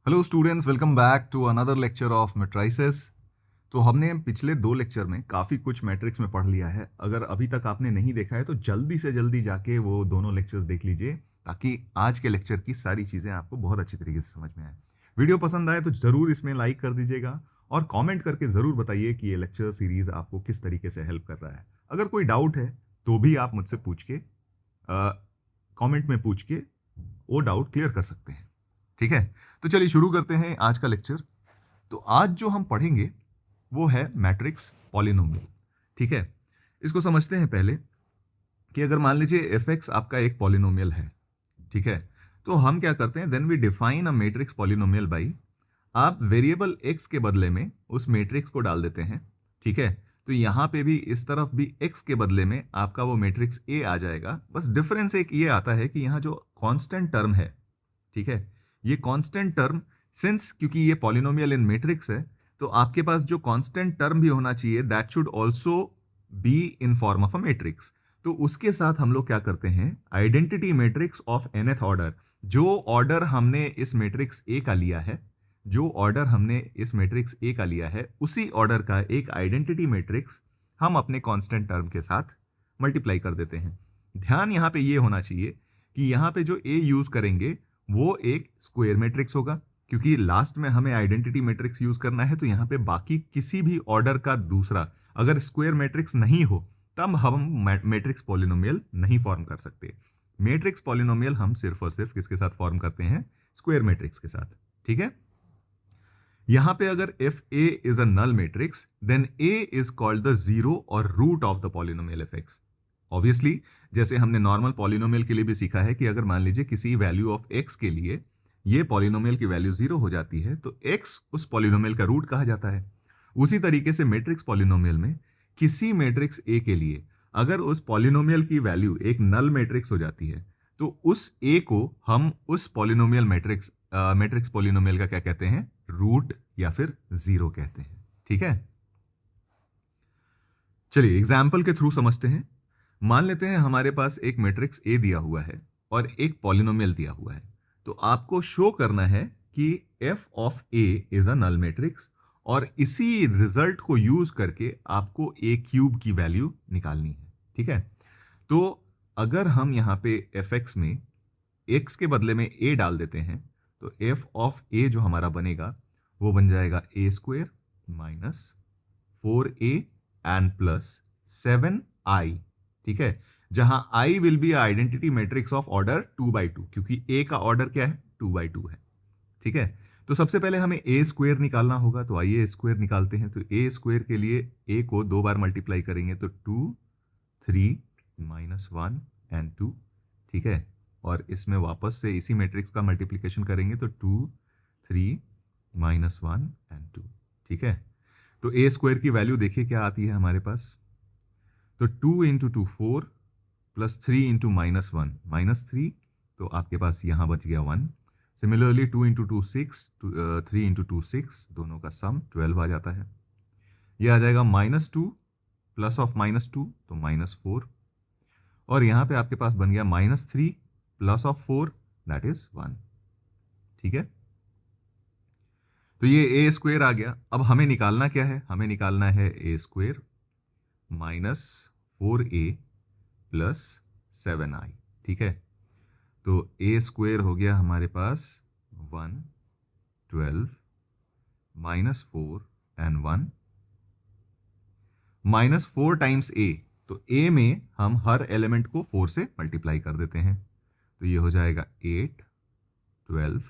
Hello students, welcome back to another lecture of matrices. तो हमने पिछले 2 लेक्चर में काफ़ी कुछ मैट्रिक्स में पढ़ लिया है। अगर अभी तक आपने नहीं देखा है तो जल्दी से जल्दी जाके वो दोनों लेक्चर्स देख लीजिए, ताकि आज के लेक्चर की सारी चीज़ें आपको बहुत अच्छी तरीके से समझ में आए। वीडियो पसंद आए तो ज़रूर इसमें लाइक कर दीजिएगा और कमेंट करके ज़रूर बताइए कि ये लेक्चर सीरीज़ आपको किस तरीके से हेल्प कर रहा है। अगर कोई डाउट है तो भी आप मुझसे पूछ के कमेंट में पूछ के वो डाउट क्लियर कर सकते हैं। ठीक है, तो चलिए शुरू करते हैं आज का लेक्चर। तो आज जो हम पढ़ेंगे वो है मैट्रिक्स पॉलिनोमियल। ठीक है, इसको समझते हैं पहले कि अगर मान लीजिए एफ एक्स आपका एक पॉलिनोमियल है। ठीक है, तो हम क्या करते हैं, then we define a matrix polynomial by, आप वेरिएबल एक्स के बदले में उस मैट्रिक्स को डाल देते हैं। ठीक है, तो यहां पे भी इस तरफ भी एक्स के बदले में आपका वो मैट्रिक्स ए आ जाएगा। बस डिफरेंस एक ये आता है कि यहाँ जो कांस्टेंट टर्म है, ठीक है, ये कांस्टेंट टर्म, सिंस क्योंकि ये पॉलिनोमियल इन मैट्रिक्स है, तो आपके पास जो कांस्टेंट टर्म भी होना चाहिए that should also be in form of a matrix. तो उसके साथ हम लोग क्या करते हैं, identity matrix of nth order, जो ऑर्डर हमने इस मैट्रिक्स ए का लिया है, जो ऑर्डर हमने इस मैट्रिक्स ए का लिया है, उसी ऑर्डर का एक आइडेंटिटी मैट्रिक्स हम अपने कांस्टेंट टर्म के साथ मल्टीप्लाई कर देते हैं। ध्यान यहाँ पे ये होना चाहिए कि यहाँ पे जो ए यूज करेंगे वो एक स्क्वायर मैट्रिक्स होगा, क्योंकि लास्ट में हमें आइडेंटिटी मैट्रिक्स यूज करना है। तो यहाँ पे बाकी किसी भी ऑर्डर का दूसरा अगर स्क्वायर मैट्रिक्स नहीं हो तब हम मैट्रिक्स पॉलिनोमियल नहीं फॉर्म कर सकते। मैट्रिक्स पॉलिनोमियल हम सिर्फ और सिर्फ किसके साथ फॉर्म करते हैं, स्क्वायर मैट्रिक्स के साथ। ठीक है, यहां पे अगर F A is a null matrix then A is called the zero और root of the polynomial F X. Obviously जैसे हमने नॉर्मल पॉलिनोमियल के लिए भी सीखा है कि अगर मान लीजिए किसी वैल्यू ऑफ एक्स के लिए ये पॉलिनोमियल की वैल्यू जीरो हो जाती है तो एक्स उस पॉलिनोमियल का रूट कहा जाता है। उसी तरीके से मैट्रिक्स पॉलिनोमियल में किसी मैट्रिक्स ए के लिए अगर उस पॉलिनोमियल की वैल्यू एक नल मैट्रिक्स हो जाती है तो उस ए को हम उस पॉलिनोमियल मैट्रिक्स पॉलिनोमियल का क्या कहते हैं, रूट या फिर जीरो कहते हैं। ठीक है, चलिए एग्जाम्पल के थ्रू समझते हैं। मान लेते हैं हमारे पास एक मैट्रिक्स ए दिया हुआ है और एक पॉलिनोमियल दिया हुआ है। तो आपको शो करना है कि f of A is a null matrix, और इसी रिजल्ट को यूज करके आपको ए क्यूब की वैल्यू निकालनी है। ठीक है, तो अगर हम यहां पे एफ एक्स में एक्स के बदले में ए डाल देते हैं तो एफ ऑफ ए जो हमारा बनेगा वो बन जाएगा A square minus 4a and plus 7i। ठीक है, जहां i will be identity matrix of order 2/2, क्योंकि a का ऑर्डर क्या है, 2/2 है। ठीक है, तो सबसे पहले हमें ए स्क्वेयर निकालना होगा, तो आइए ए स्क्वेयर निकालते हैं। तो ए स्क्वेयर के लिए ए को 2 बार मल्टीप्लाई करेंगे तो 2, 3 माइनस 1 एंड 2। ठीक है, और इसमें वापस से इसी मैट्रिक्स का मल्टीप्लीकेशन करेंगे तो 2, 3 माइनस 1 एंड 2। ठीक है, तो ए स्क्वायर की वैल्यू देखिए क्या आती है हमारे पास। तो 2 इंटू 2 4 प्लस 3 इंटू माइनस 1 -3, तो आपके पास यहां बच गया 1। सिमिलरली 2 इंटू 2 6, 3 इंटू 2 6, दोनों का सम 12 आ जाता है। यह आ जाएगा -2 प्लस ऑफ -2 तो -4, और यहां पे आपके पास बन गया -3 प्लस ऑफ 4 दैट इज 1। ठीक है, तो ये ए स्क्वेयर आ गया। अब हमें निकालना क्या है, हमें निकालना है ए square minus 4a plus 7i। ठीक है, तो ए स्क्वेयर हो गया हमारे पास 1, 12 -4 एंड 1, -4 टाइम्स ए, तो ए में हम हर एलिमेंट को 4 से मल्टीप्लाई कर देते हैं। तो ये हो जाएगा 8, 12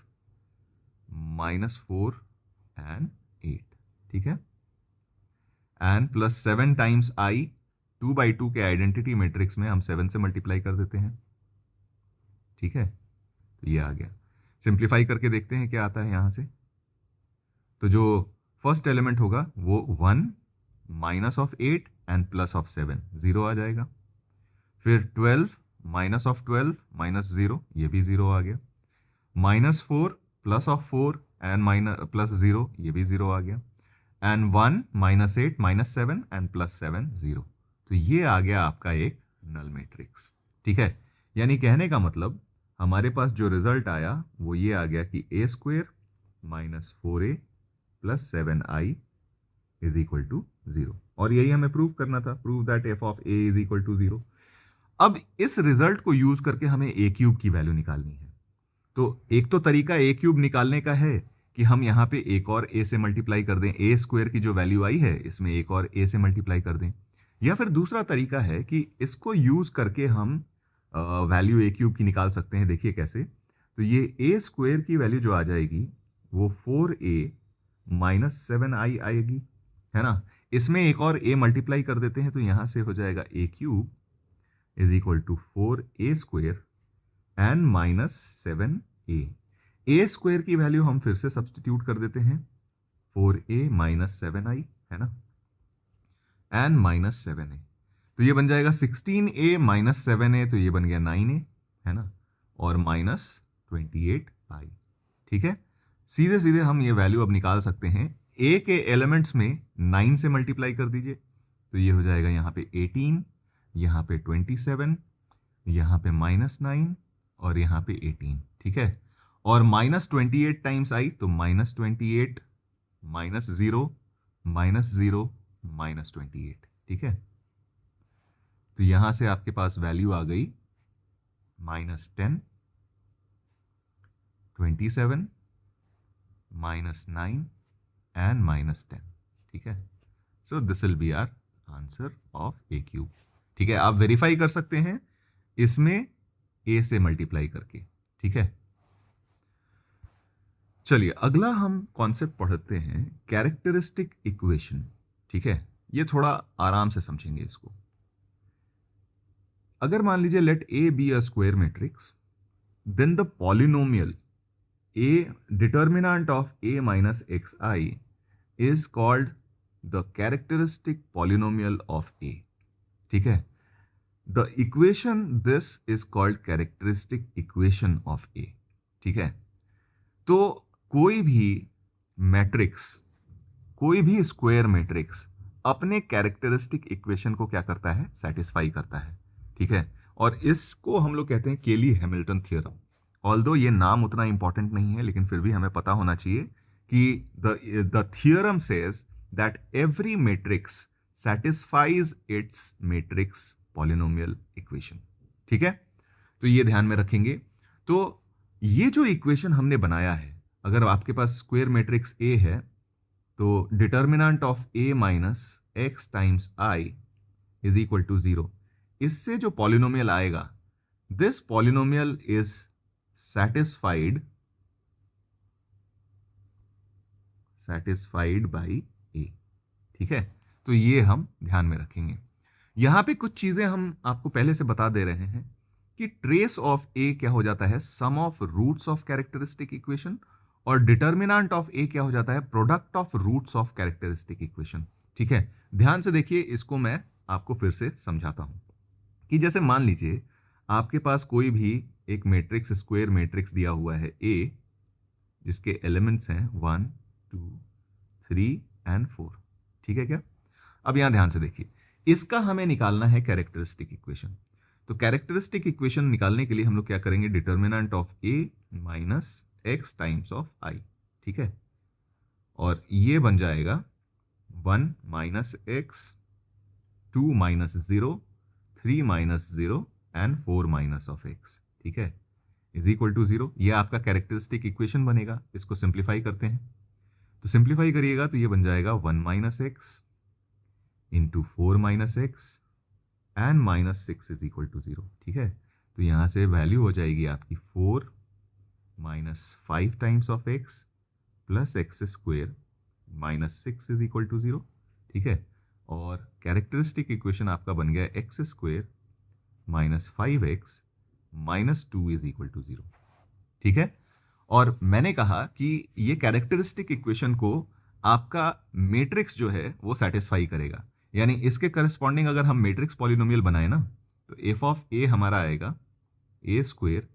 -4 एंड 8। ठीक है, एंड प्लस 7 टाइम्स आई, 2/2 के आइडेंटिटी मैट्रिक्स में हम 7 से मल्टीप्लाई कर देते हैं। ठीक है, तो ये आ गया। सिंप्लीफाई करके देखते हैं क्या आता है यहां से। तो जो फर्स्ट एलिमेंट होगा वो 1 minus of 8 and plus of 7, 0 आ जाएगा। फिर 12 माइनस ऑफ 12 -0, ये भी 0 आ गया। -4 plus of 4 and minus plus 0, ये भी 0 आ गया। And 1 -8 -7 and plus 7, 0। तो ये आ गया आपका एक नल मैट्रिक्स। ठीक है, यानी कहने का मतलब हमारे पास जो रिजल्ट आया वो ये आ गया कि A square minus 4a plus 7i is equal to 0। और यही हमें प्रूव करना था, prove that f of a is equal to 0। अब इस रिजल्ट को यूज करके हमें a क्यूब की वैल्यू निकालनी है। तो एक तो तरीका a क्यूब निकालने का है कि हम यहाँ पे एक और a से मल्टीप्लाई कर दें, a स्क्वायर की जो वैल्यू आई है इसमें एक और a से मल्टीप्लाई कर दें। या फिर दूसरा तरीका है कि इसको यूज करके हम वैल्यू a क्यूब की निकाल सकते हैं। देखिए कैसे, तो ये a स्क्वायर की वैल्यू जो आ जाएगी वो 4a माइनस 7i आएगी, है ना। इसमें एक और a मल्टीप्लाई कर देते हैं तो यहां से हो जाएगा a cube is equal to 4a square and minus 7a। a square की वैल्यू हम फिर से सब्सटीट्यूट कर देते हैं, 4a माइनस 7i, है ना, एंड माइनस 7a। तो ये बन जाएगा 16a माइनस 7a, तो ये बन गया 9a, है ना, और माइनस 28i। ठीक है, सीधे सीधे हम ये वैल्यू अब निकाल सकते हैं। a के एलिमेंट्स में 9 से मल्टीप्लाई कर दीजिए, तो ये हो जाएगा यहाँ पे 18, यहाँ पे 27, यहाँ पे माइनस 9 और यहाँ पे 18। ठीक है, और माइनस 28 टाइम्स आई तो माइनस 28 माइनस 0 माइनस 0 माइनस 28। ठीक है, तो यहां से आपके पास वैल्यू आ गई माइनस 10, 27, माइनस 9 एंड माइनस 10। ठीक है, so this will be our answer of a cube. ठीक है, आप वेरीफाई कर सकते हैं इसमें a से मल्टीप्लाई करके। ठीक है, चलिए अगला हम कॉन्सेप्ट पढ़ते हैं, कैरेक्टरिस्टिक इक्वेशन। ठीक है, ये थोड़ा आराम से समझेंगे इसको। अगर मान लीजिए let a be a square matrix, then the polynomial a determinant of a minus xi is called the characteristic polynomial of a। ठीक है, the equation this is called characteristic equation of a। ठीक है, तो कोई भी matrix, कोई भी square matrix अपने कैरेक्टरिस्टिक इक्वेशन को क्या करता है, सेटिस्फाई करता है। ठीक है, और इसको हम लोग कहते हैं केली हैमिल्टन थ्योरम। ऑल्दो ये नाम उतना इंपॉर्टेंट नहीं है, लेकिन फिर भी हमें पता होना चाहिए कि the theorem says that every matrix satisfies it's matrix polynomial equation. ठीक है, तो ये ध्यान में रखेंगे। तो ये जो इक्वेशन हमने बनाया है, अगर आपके पास स्क्वायर मैट्रिक्स A है तो determinant of A minus x times I is equal to 0। इससे जो पॉलिनोमियल आएगा, this polynomial is satisfied by A। ठीक है, तो ये हम ध्यान में रखेंगे। यहां पे कुछ चीजें हम आपको पहले से बता दे रहे हैं कि ट्रेस ऑफ A क्या हो जाता है, sum of roots of characteristic equation, और डिटर्मिनेंट ऑफ A क्या हो जाता है, product of roots of characteristic equation. ठीक है, ध्यान से देखिए, इसको मैं आपको फिर से समझाता हूं कि जैसे मान लीजिए आपके पास कोई भी एक मैट्रिक्स, स्क्वायर मैट्रिक्स दिया हुआ है A, जिसके एलिमेंट्स हैं 1 2 3 एंड 4। ठीक है क्या, अब यहां ध्यान से देखिए, इसका हमें निकालना है कैरेक्टरिस्टिक इक्वेशन। तो कैरेक्टरिस्टिक इक्वेशन निकालने के लिए हम लोग क्या करेंगे, determinant of A minus x times of i। ठीक है, और ये बन जाएगा 1 minus x, 2 minus 0, 3 minus 0 and 4 minus of x. ठीक है, इज इक्वल टू 0। ये आपका कैरेक्टरिस्टिक इक्वेशन बनेगा। इसको सिंप्लीफाई करते हैं, तो सिंप्लीफाई करिएगा तो ये बन जाएगा 1 minus x into 4 minus x and minus 6 is equal to 0। ठीक है, तो यहां से वैल्यू हो जाएगी आपकी 4 minus 5 times of x plus x square minus 6 is equal to 0। ठीक है, और कैरेक्टरिस्टिक इक्वेशन आपका बन गया x square minus 5x minus 2 is equal to 0। ठीक है, और मैंने कहा कि ये कैरेक्टरिस्टिक इक्वेशन को आपका मैट्रिक्स जो है वो सेटिस्फाई करेगा, यानी इसके करस्पॉन्डिंग अगर हम मैट्रिक्स पॉलिनोमियल बनाए ना, तो एफ ऑफ ए हमारा आएगा A square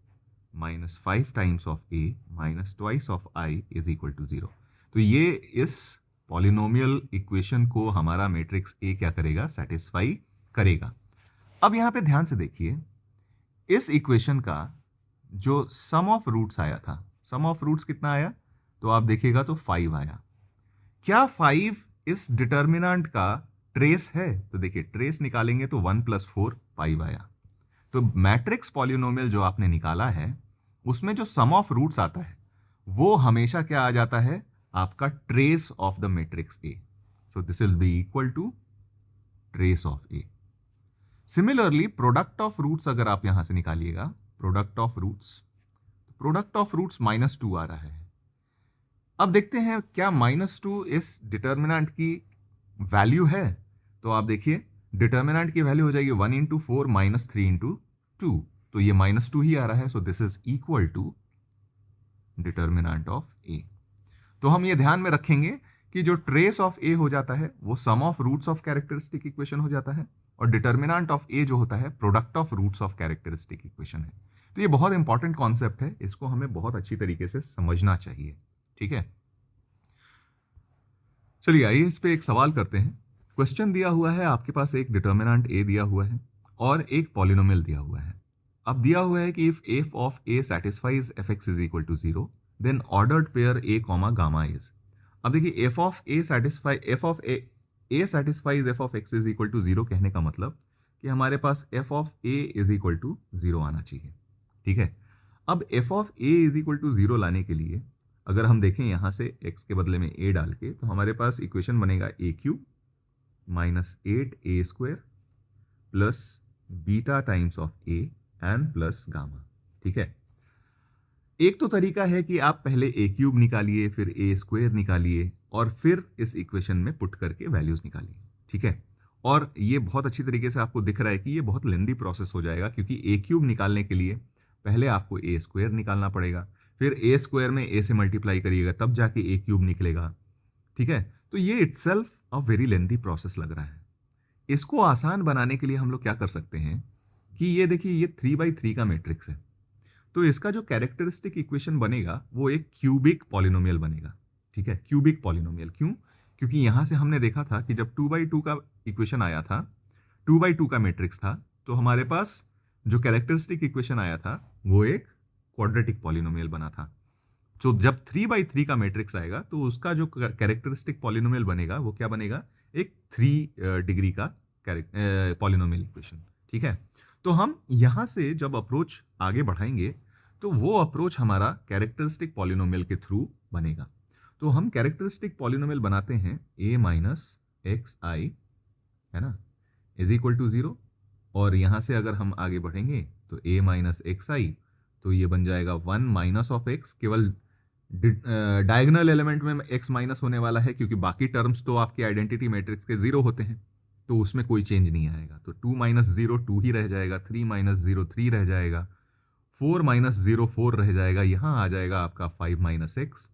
minus 5 times of A minus twice of I is equal to 0। तो ये इस पॉलिनोमियल इक्वेशन को हमारा मैट्रिक्स ए क्या करेगा, सेटिस्फाई करेगा। अब यहां पे ध्यान से देखिए, इस इक्वेशन का जो सम ऑफ रूट्स आया था, सम ऑफ रूट्स कितना आया, तो आप देखिएगा तो 5 आया। क्या 5 इस डिटर्मिनेंट का ट्रेस है? तो देखिए ट्रेस निकालेंगे तो 1 + 4 5 आया। तो मैट्रिक्स पॉलिनोमियल जो आपने निकाला है उसमें जो सम ऑफ रूट्स आता है वो हमेशा क्या आ जाता है? आपका trace of the matrix A. So this will be equal to trace of A. Similarly product of roots अगर आप यहां से निकालिएगा, प्रोडक्ट ऑफ रूट्स -2 आ रहा है। अब देखते हैं क्या -2 इस डिटर्मिनेंट की वैल्यू है। तो आप देखिए डिटर्मिनेंट की वैल्यू हो जाएगी 1 × 4 -3 × 2, तो ये -2 ही आ रहा है। So this is equal to determinant of A. तो हम ये ध्यान में रखेंगे कि जो ट्रेस ऑफ ए हो जाता है वो sum of roots of characteristic equation हो जाता है, और डिटर्मिनेंट ऑफ ए जो होता है product of roots of characteristic equation है। तो ये बहुत इंपॉर्टेंट कॉन्सेप्ट है, इसको हमें बहुत अच्छी तरीके से समझना चाहिए। ठीक है, चलिए आइए इस पे एक सवाल करते हैं। क्वेश्चन दिया हुआ है, आपके पास एक डिटर्मिनेंट ए दिया हुआ है और एक पॉलिनोमियल दिया हुआ है। अब दिया हुआ है कि if F of A satisfies F X is equal to 0 then ordered pair A comma gamma is. अब देखिए F of A satisfies F of X is equal to 0 कहने का मतलब कि हमारे पास F of A is equal to 0 आना चाहिए। ठीक है, अब F of A is equal to 0 लाने के लिए अगर हम देखें यहां से x के बदले में a डाल के, तो हमारे पास इक्वेशन बनेगा a³ -8a² plus beta times of a and plus gamma. ठीक है, एक तो तरीका है कि आप पहले a³ निकालिए, फिर a² निकालिए और फिर इस इक्वेशन में पुट करके वैल्यूज निकालिए। ठीक है, और ये बहुत अच्छी तरीके से आपको दिख रहा है कि ये बहुत लेंदी प्रोसेस हो जाएगा, क्योंकि a³ निकालने के लिए पहले आपको a² निकालना पड़ेगा, फिर a² में a से मल्टीप्लाई करिएगा तब जाके a³ निकलेगा। ठीक है, तो ये itself a very lengthy process लग रहा है। इसको आसान बनाने के लिए हम लोग क्या कर सकते हैं कि ये देखिए ये 3/3 का मैट्रिक्स है, तो इसका जो कैरेक्टरिस्टिक इक्वेशन बनेगा वो एक क्यूबिक पॉलिनोमियल बनेगा। ठीक है, क्यूबिक पॉलिनोमियल क्यों? क्योंकि यहां से हमने देखा था कि जब 2/2 का इक्वेशन आया था, 2/2 का मैट्रिक्स था, तो हमारे पास जो कैरेक्टरिस्टिक इक्वेशन आया था वो एक क्वाड्रेटिक पॉलिनोमियल बना था। तो जब 3/3 का मैट्रिक्स आएगा तो उसका जो कैरेक्टरिस्टिक पॉलिनोमियल बनेगा वो क्या बनेगा? एक 3 डिग्री का पॉलिनोमियल इक्वेशन। ठीक है, तो हम यहां से जब अप्रोच आगे बढ़ाएंगे तो वो अप्रोच हमारा कैरेक्टरिस्टिक पॉलिनोमियल के थ्रू बनेगा। तो हम कैरेक्टरिस्टिक पॉलिनोमियल बनाते हैं a - xi, है ना, इज इक्वल टू 0, और यहां से अगर हम आगे बढ़ेंगे तो a - xi, तो ये बन जाएगा 1 माइनस ऑफ x। केवल डायगोनल एलिमेंट में x माइनस होने वाला है, क्योंकि बाकी टर्म्स तो आपके आइडेंटिटी मैट्रिक्स के 0 होते हैं, तो उसमें कोई चेंज नहीं आएगा। तो 2 - 0 2 ही रह जाएगा, 3 - 0 3 रह जाएगा, 4 - 0 4 रह जाएगा, यहाँ आ जाएगा आपका 5 - x,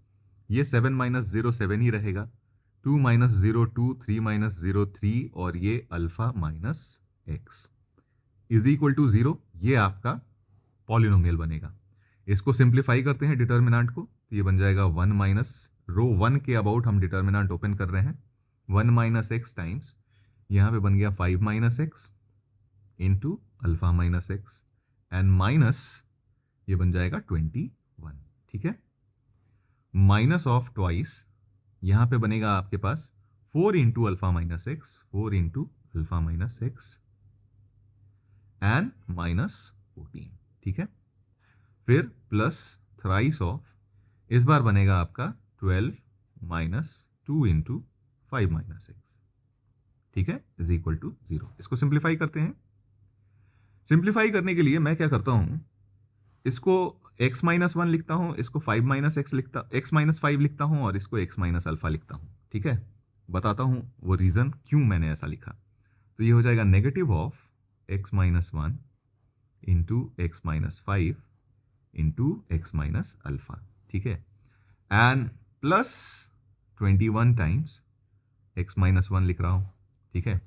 ये 7 - 0 7 ही रहेगा, 2 - 0 2 3 - 0 3, और ये alpha minus x is equal to 0। ये आपका पॉलिनोमियल बनेगा। इसको सिंप्लीफाई करते हैं डिटर्मिनेंट को, तो ये बन जाएगा 1 माइनस रो 1 के अबाउट हम डिटर्मिनेंट ओपन कर रहे हैं, 1 - x टाइम्स यहाँ पे बन गया 5 - x into alpha minus x and minus ये बन जाएगा 21। ठीक है, माइनस ऑफ ट्वाइस यहाँ पे बनेगा आपके पास 4 into alpha minus x, 4 into alpha minus x and -14। ठीक है, फिर प्लस थ्राइस ऑफ, इस बार बनेगा आपका 12 - 2 इंटू 5 - x। ठीक है, इज इक्वल टू 0। इसको सिंप्लीफाई करते हैं। सिंप्लीफाई करने के लिए मैं क्या करता हूं, इसको x - 1 लिखता हूं, इसको 5 - x - 5 लिखता हूं, और इसको x - अल्फा लिखता हूं। ठीक है, बताता हूं वो रीजन क्यों मैंने ऐसा लिखा। तो ये हो जाएगा negative of x - 1 into x - 5 into x - alpha. ठीक है, एंड प्लस 21 टाइम्स x - 1 लिख रहा हूं। ठीक है,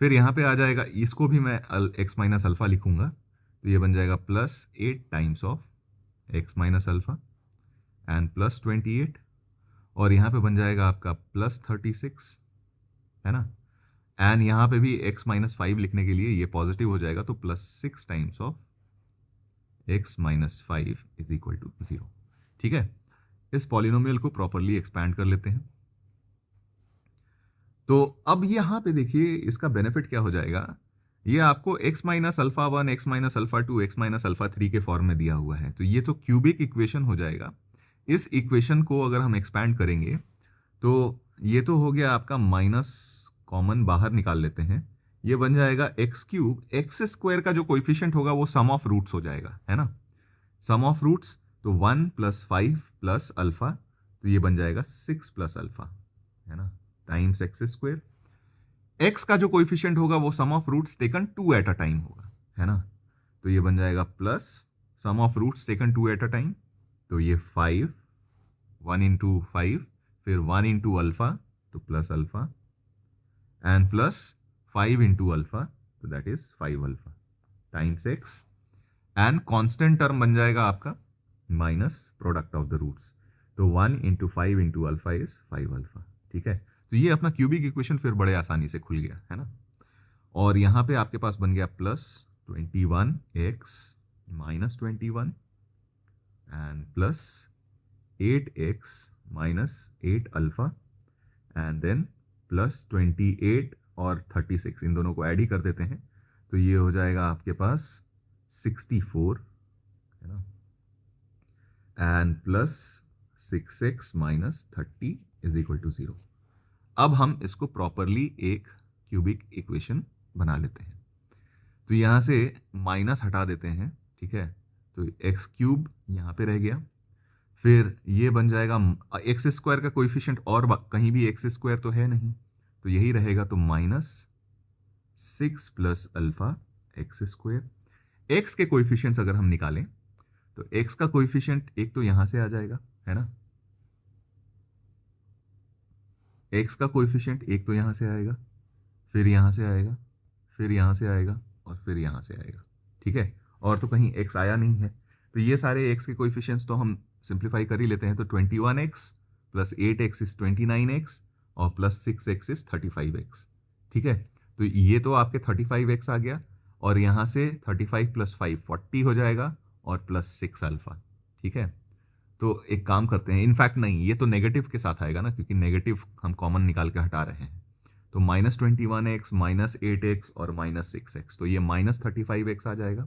फिर यहां पे आ जाएगा, इसको भी मैं x - अल्फा लिखूंगा, तो ये बन जाएगा plus 8 times of x - alpha and plus 28, और यहां पे बन जाएगा आपका प्लस 36, है ना, एंड यहाँ पे भी x - 5 लिखने के लिए ये पॉजिटिव हो जाएगा, तो plus 6 times of x - 5 is equal to 0। ठीक है, इस पॉलिनोमियल को प्रॉपरली एक्सपैंड कर लेते हैं। तो अब यहां पे देखिए इसका बेनिफिट क्या हो जाएगा, ये आपको x minus alpha 1, x minus alpha 2, x minus alpha 3 के फॉर्म में दिया हुआ है। तो ये तो क्यूबिक इक्वेशन हो जाएगा। इस इक्वेशन को अगर हम एक्सपैंड करेंगे तो ये तो हो गया आपका, माइनस कॉमन बाहर निकाल लेते हैं, ये बन जाएगा एक्स क्यूब। एक्स स्क्वायर का जो कोएफिशिएंट होगा वो सम ऑफ रूट्स हो जाएगा, है ना, सम ऑफ रूट्स। तो 1 + 5 + अल्फा, तो ये बन जाएगा 6 + अल्फा, है ना, टाइम्स एक्स स्क्वायर। एक्स का जो कोएफिशिएंट होगा वो sum of roots taken 2 at a time होगा, है ना, तो ये बन जाएगा plus sum of roots taken 2 at a time, तो ये 5, 1 × 5, फिर 1 × अल्फा, तो plus alpha, and plus 5 × alpha, तो that is 5 alpha times X, and constant term बन जाएगा आपका minus product of the roots, तो 1 × 5 × अल्फा इज 5 अल्फा। ठीक है, तो ये अपना क्यूबिक इक्वेशन फिर बड़े आसानी से खुल गया, है ना। और यहाँ पे आपके पास बन गया plus 21x - 21 and plus 8x - 8 alpha, and then plus 28 और 36, इन दोनों को ऐड ही कर देते हैं, तो ये हो जाएगा आपके पास 64, है ना, एंड प्लस 6x - 30 = 0। अब हम इसको प्रॉपरली एक क्यूबिक इक्वेशन बना लेते हैं। तो यहाँ से माइनस हटा देते हैं, ठीक है, तो एक्स क्यूब यहाँ पे रह गया, फिर ये बन जाएगा एक्स स्क्वायर का कोएफिशिएंट, और कहीं भी एक्स स्क्वायर तो है नहीं, तो यही रहेगा, तो -6 + अल्फा एक्स स्क्वायर। एक्स के कोएफिशिएंट्स अगर हम निकालें तो एक्स का कोएफिशिएंट एक तो यहाँ से आ जाएगा, है ना, एक्स का कोएफिशिएंट एक तो यहाँ से आएगा, फिर यहाँ से आएगा, फिर यहाँ से आएगा, और फिर यहाँ से आएगा, ठीक है, और तो कहीं x आया नहीं है। तो ये सारे x के कोएफिशिएंट्स तो हम सिंप्लीफाई कर ही लेते हैं, तो 21x + 8x इज 29x, और प्लस 6x इज 35x, ठीक है। तो ये तो आपके 35x आ गया, और यहाँ से 35 + 5 40 हो जाएगा, और प्लस 6 अल्फा, ठीक है। तो एक काम करते हैं, इनफैक्ट नहीं, ये तो नेगेटिव के साथ आएगा ना, क्योंकि नेगेटिव हम कॉमन निकाल के हटा रहे हैं, तो -21x -8x और -6x, तो ये -35x आ जाएगा,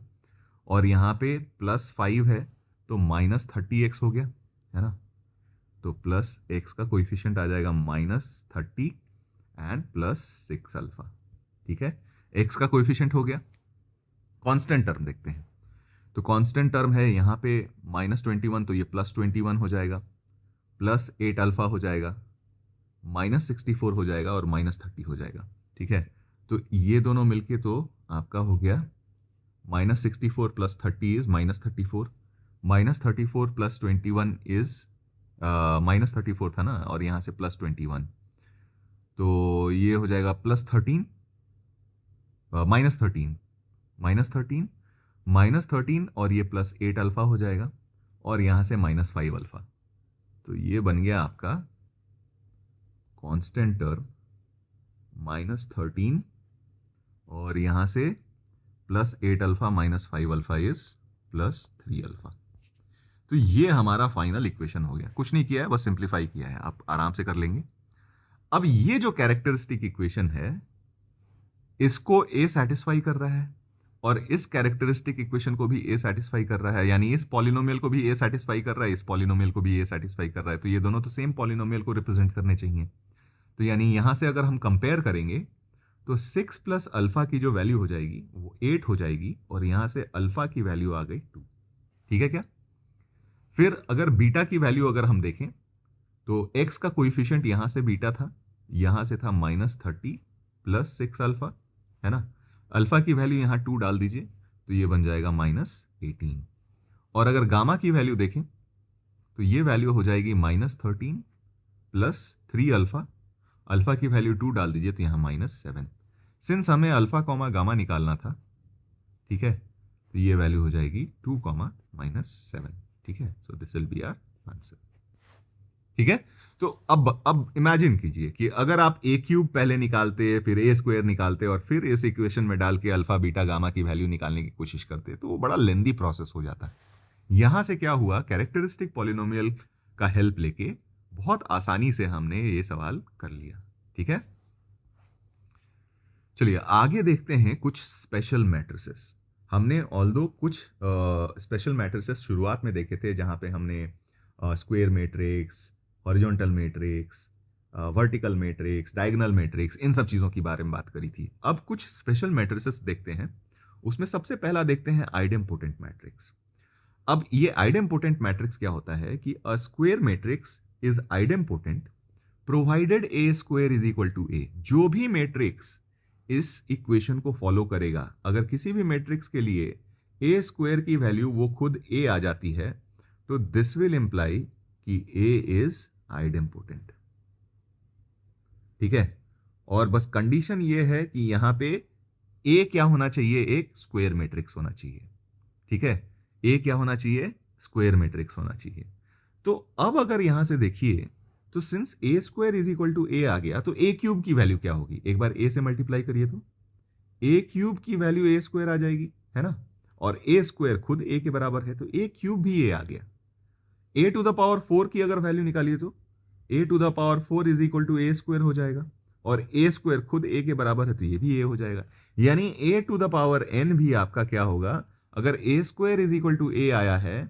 और यहाँ पे +5 है तो -30x हो गया, है ना, तो प्लस x का कोएफिशिएंट आ जाएगा -30 एंड प्लस 6 अल्फा, ठीक है, x का कोएफिशिएंट हो गया। कांस्टेंट टर्म देखते हैं, तो कांस्टेंट टर्म है यहाँ पे -21, तो ये +21 हो जाएगा, प्लस 8 अल्फा हो जाएगा, -64 हो जाएगा, और -30 हो जाएगा, ठीक है। तो ये दोनों मिलके तो आपका हो गया -64 + 30 इज -34, -34 + 21 इज -34 था ना, और यहाँ से +21, तो ये हो जाएगा +13 -13 और ये +8 अल्फा हो जाएगा, और यहाँ से -5 अल्फा, तो ये बन गया आपका कांस्टेंट टर्म -13, और यहाँ से +8 अल्फा -5 अल्फा इज +3 अल्फा। तो ये हमारा फाइनल इक्वेशन हो गया, कुछ नहीं किया है, बस सिंप्लीफाई किया है, आप आराम से कर लेंगे। अब ये जो कैरेक्टरिस्टिक इक्वेशन है इसको ए सेटिस्फाई कर रहा है, और इस कैरेक्टरिस्टिक इक्वेशन को भी ए सेटिस्फाई कर रहा है, यानी इस पॉलिनोमियल को भी ए सेटिस्फाई कर रहा है, इस पॉलिनोमियल को भी ए सेटिस्फाई कर रहा है, तो ये दोनों तो सेम पॉलिनोमियल को रिप्रेजेंट करने चाहिए। तो यानी यहां से अगर हम कंपेयर करेंगे तो 6 + अल्फा की जो वैल्यू हो जाएगी वो 8 हो जाएगी, और यहां से अल्फा की वैल्यू आ गई 2, ठीक है क्या। फिर अगर बीटा की वैल्यू अगर हम देखें तो एक्स का कोएफिशिएंट यहां से बीटा था, यहां से था -30 + 6 अल्फा, है ना, अल्फा की वैल्यू यहाँ 2 डाल दीजिए, तो ये बन जाएगा -18, और अगर गामा की वैल्यू देखें तो ये वैल्यू हो जाएगी -13 + 3 अल्फा, अल्फा की वैल्यू 2 डाल दीजिए, तो यहाँ -7। सिंस हमें अल्फा कॉमा गामा निकालना था, ठीक है, तो ये वैल्यू हो जाएगी 2, -7, ठीक है, so this will be our answer, ठीक है। तो अब इमेजिन कीजिए कि अगर आप ए क्यूब पहले निकालते, फिर ए स्क्वायर निकालते, और फिर इस इक्वेशन में डाल के अल्फा बीटा गामा की वैल्यू निकालने की कोशिश करते, तो वो बड़ा लेंदी प्रोसेस हो जाता है। यहां से क्या हुआ, कैरेक्टरिस्टिक पॉलिनोमियल का हेल्प लेके बहुत आसानी से हमने ये सवाल कर लिया। ठीक है, चलिए आगे देखते हैं कुछ स्पेशल मैट्रिसेस। हमने ऑल्दो कुछ स्पेशल मैट्रिसेस शुरुआत में देखे थे, जहाँ पे हमने square matrix, horizontal matrix, vertical matrix, diagonal matrix, इन सब चीज़ों के बारे में बात करी थी। अब कुछ स्पेशल मैट्रिसेस देखते हैं। उसमें सबसे पहला देखते हैं आइडेम्पोटेंट मैट्रिक्स। अब ये आइडेम्पोटेंट मैट्रिक्स क्या होता है कि a square matrix is idempotent provided A square is equal to A. जो भी मैट्रिक्स इस इक्वेशन को फॉलो करेगा, अगर किसी भी मैट्रिक्स के लिए ए स्क्वायर की वैल्यू वो खुद ए आ जाती है, तो दिस विल इंप्लाई कि ए इज आइडेम्पोटेंट। ठीक है, और बस कंडीशन ये है कि यहां पे ए क्या होना चाहिए, एक स्क्वायर मैट्रिक्स होना चाहिए। ठीक है, ए क्या होना चाहिए, स्क्वायर मैट्रिक्स होना चाहिए। तो अब अगर यहां से देखिए, तो since A square is equal to A आ गया, तो ए क्यूब की वैल्यू क्या होगी, एक बार ए से मल्टीप्लाई करिए तो ए क्यूब की वैल्यू ए स्क्वायर आ जाएगी, है ना। और ए स्क्वायर खुद ए के बराबर है, तो ए क्यूब भी ए आ गया। ए टू द पावर 4 की अगर वैल्यू निकालिए तो A to the power 4 is equal to A square हो जाएगा, और ए स्क्वायर खुद ए के बराबर है, तो ये भी ए हो जाएगा। यानी A to the power n भी आपका क्या होगा, अगर A square is equal to A आया है,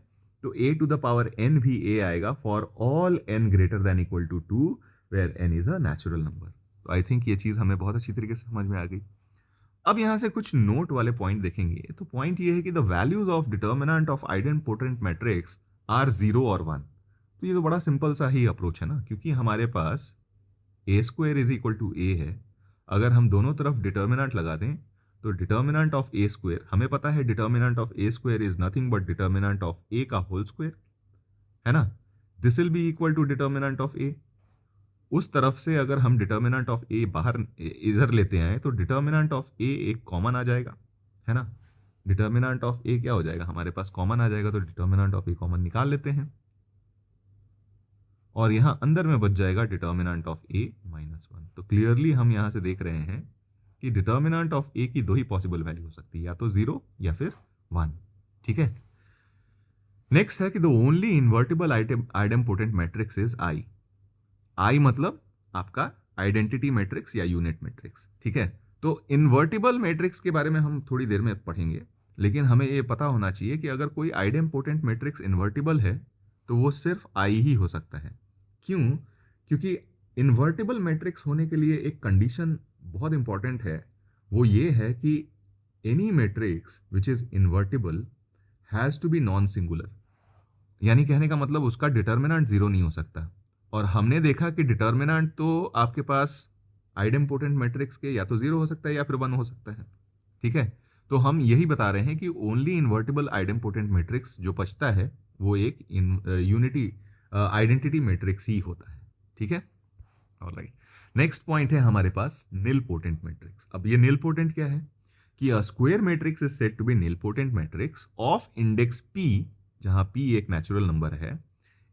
तो A to the power n भी ए आएगा for all n greater than equal to 2 where n is a natural number. तो आई थिंक ये चीज हमें बहुत अच्छी तरीके से समझ में आ गई। अब यहां से कुछ नोट वाले पॉइंट देखेंगे, तो पॉइंट ये है कि the values of determinant of idempotent matrix are 0 और 1। तो ये तो बड़ा सिंपल सा ही अप्रोच है ना, क्योंकि हमारे पास A square is equal to ए है। अगर हम दोनों तरफ डिटर्मिनेंट लगा दें, तो डिटर्मिनेंट ऑफ ए स्क्वायर, हमें पता है determinant of A square is nothing but determinant of A का होल स्क्वायर, है ना। This will be equal to determinant of A. उस तरफ से अगर हम डिटर्मिनेंट ऑफ ए बाहर इधर लेते हैं, तो डिटर्मिनेंट ऑफ ए एक कॉमन आ जाएगा, है ना। डिटर्मिनेंट ऑफ ए क्या हो जाएगा, हमारे पास कॉमन आ जाएगा, तो डिटर्मिनेंट ऑफ ए कॉमन निकाल लेते हैं, और यहां अंदर में बच जाएगा डिटर्मिनेंट ऑफ ए -1। तो क्लियरली हम यहां से देख रहे हैं कि डिटर्मिनेंट ऑफ ए की दो ही पॉसिबल वैल्यू हो सकती है, या तो 0 या फिर 1। ठीक है, नेक्स्ट है कि the only invertible idempotent matrix is I. I मतलब आपका आइडेंटिटी मैट्रिक्स या यूनिट मैट्रिक्स। ठीक है, तो इन्वर्टिबल मैट्रिक्स के बारे में हम थोड़ी देर में पढ़ेंगे, लेकिन हमें यह पता होना चाहिए कि अगर कोई आइडेम्पोटेंट मैट्रिक्स इन्वर्टिबल है, तो वो सिर्फ आई ही हो सकता है। क्यों? क्योंकि इन्वर्टिबल मैट्रिक्स होने के लिए एक कंडीशन बहुत इंपॉर्टेंट है, वो ये है कि any matrix which is invertible has to be non singular. यानी कहने का मतलब उसका डिटर्मिनेंट 0 नहीं हो सकता। और हमने देखा कि डिटर्मिनेंट तो आपके पास आइडेम्पोटेंट मैट्रिक्स के या तो 0 हो सकता है या फिर 1 हो सकता है। ठीक है, तो हम यही बता रहे हैं कि ओनली इन्वर्टिबल आइडेम्पोटेंट मैट्रिक्स जो बचता है, वो एक यूनिटी आइडेंटिटी मैट्रिक्स ही होता है। ठीक है, ऑलराइट। नेक्स्ट पॉइंट है हमारे पास निलपोटेंट मैट्रिक्स। अब ये निलपोटेंट क्या है कि a square matrix is said to be nilpotent matrix of index p, जहां p एक नेचुरल नंबर है,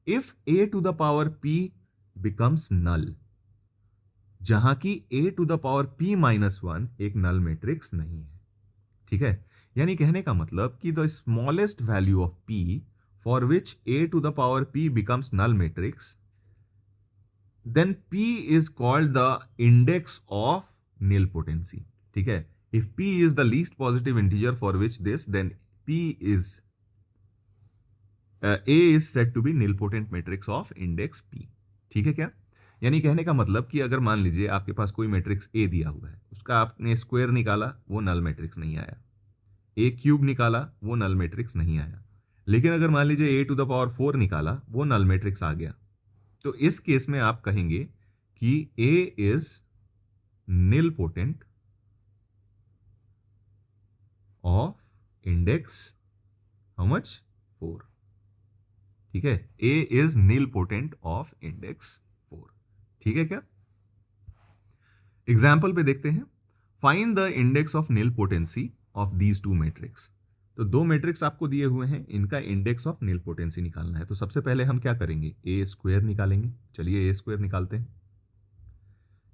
if a to the power p becomes null, जहां की a to the power p-1 एक नल मैट्रिक्स नहीं है। ठीक है, यानी कहने का मतलब कि the smallest value of p for which a to the power p becomes null matrix, then p is called the index of nilpotency. ठीक है, if p is the least positive integer for which this, then p is a is said to be nilpotent matrix of index p. ठीक है क्या? यानी कहने का मतलब कि अगर मान लीजिए आपके पास कोई मैट्रिक्स a दिया हुआ है, उसका आपने स्क्वायर निकाला, वो नल मैट्रिक्स नहीं आया, a क्यूब निकाला, वो नल मैट्रिक्स नहीं आया, लेकिन अगर मान लीजिए a टू द पावर 4 निकाला, वो नल मैट्रिक्स आ गया, तो इस केस में आप कहेंगे कि A is nilpotent of index how much 4। ठीक है, A is nilpotent of index 4। ठीक है क्या? एग्जाम्पल पे देखते हैं, find the index of nilpotency of these two matrix. तो दो मैट्रिक्स आपको दिए हुए हैं, इनका इंडेक्स ऑफ निलपोटेंसी निकालना है। तो सबसे पहले हम क्या करेंगे, ए स्क्वायर निकालेंगे। चलिए ए स्क्वायर निकालते हैं।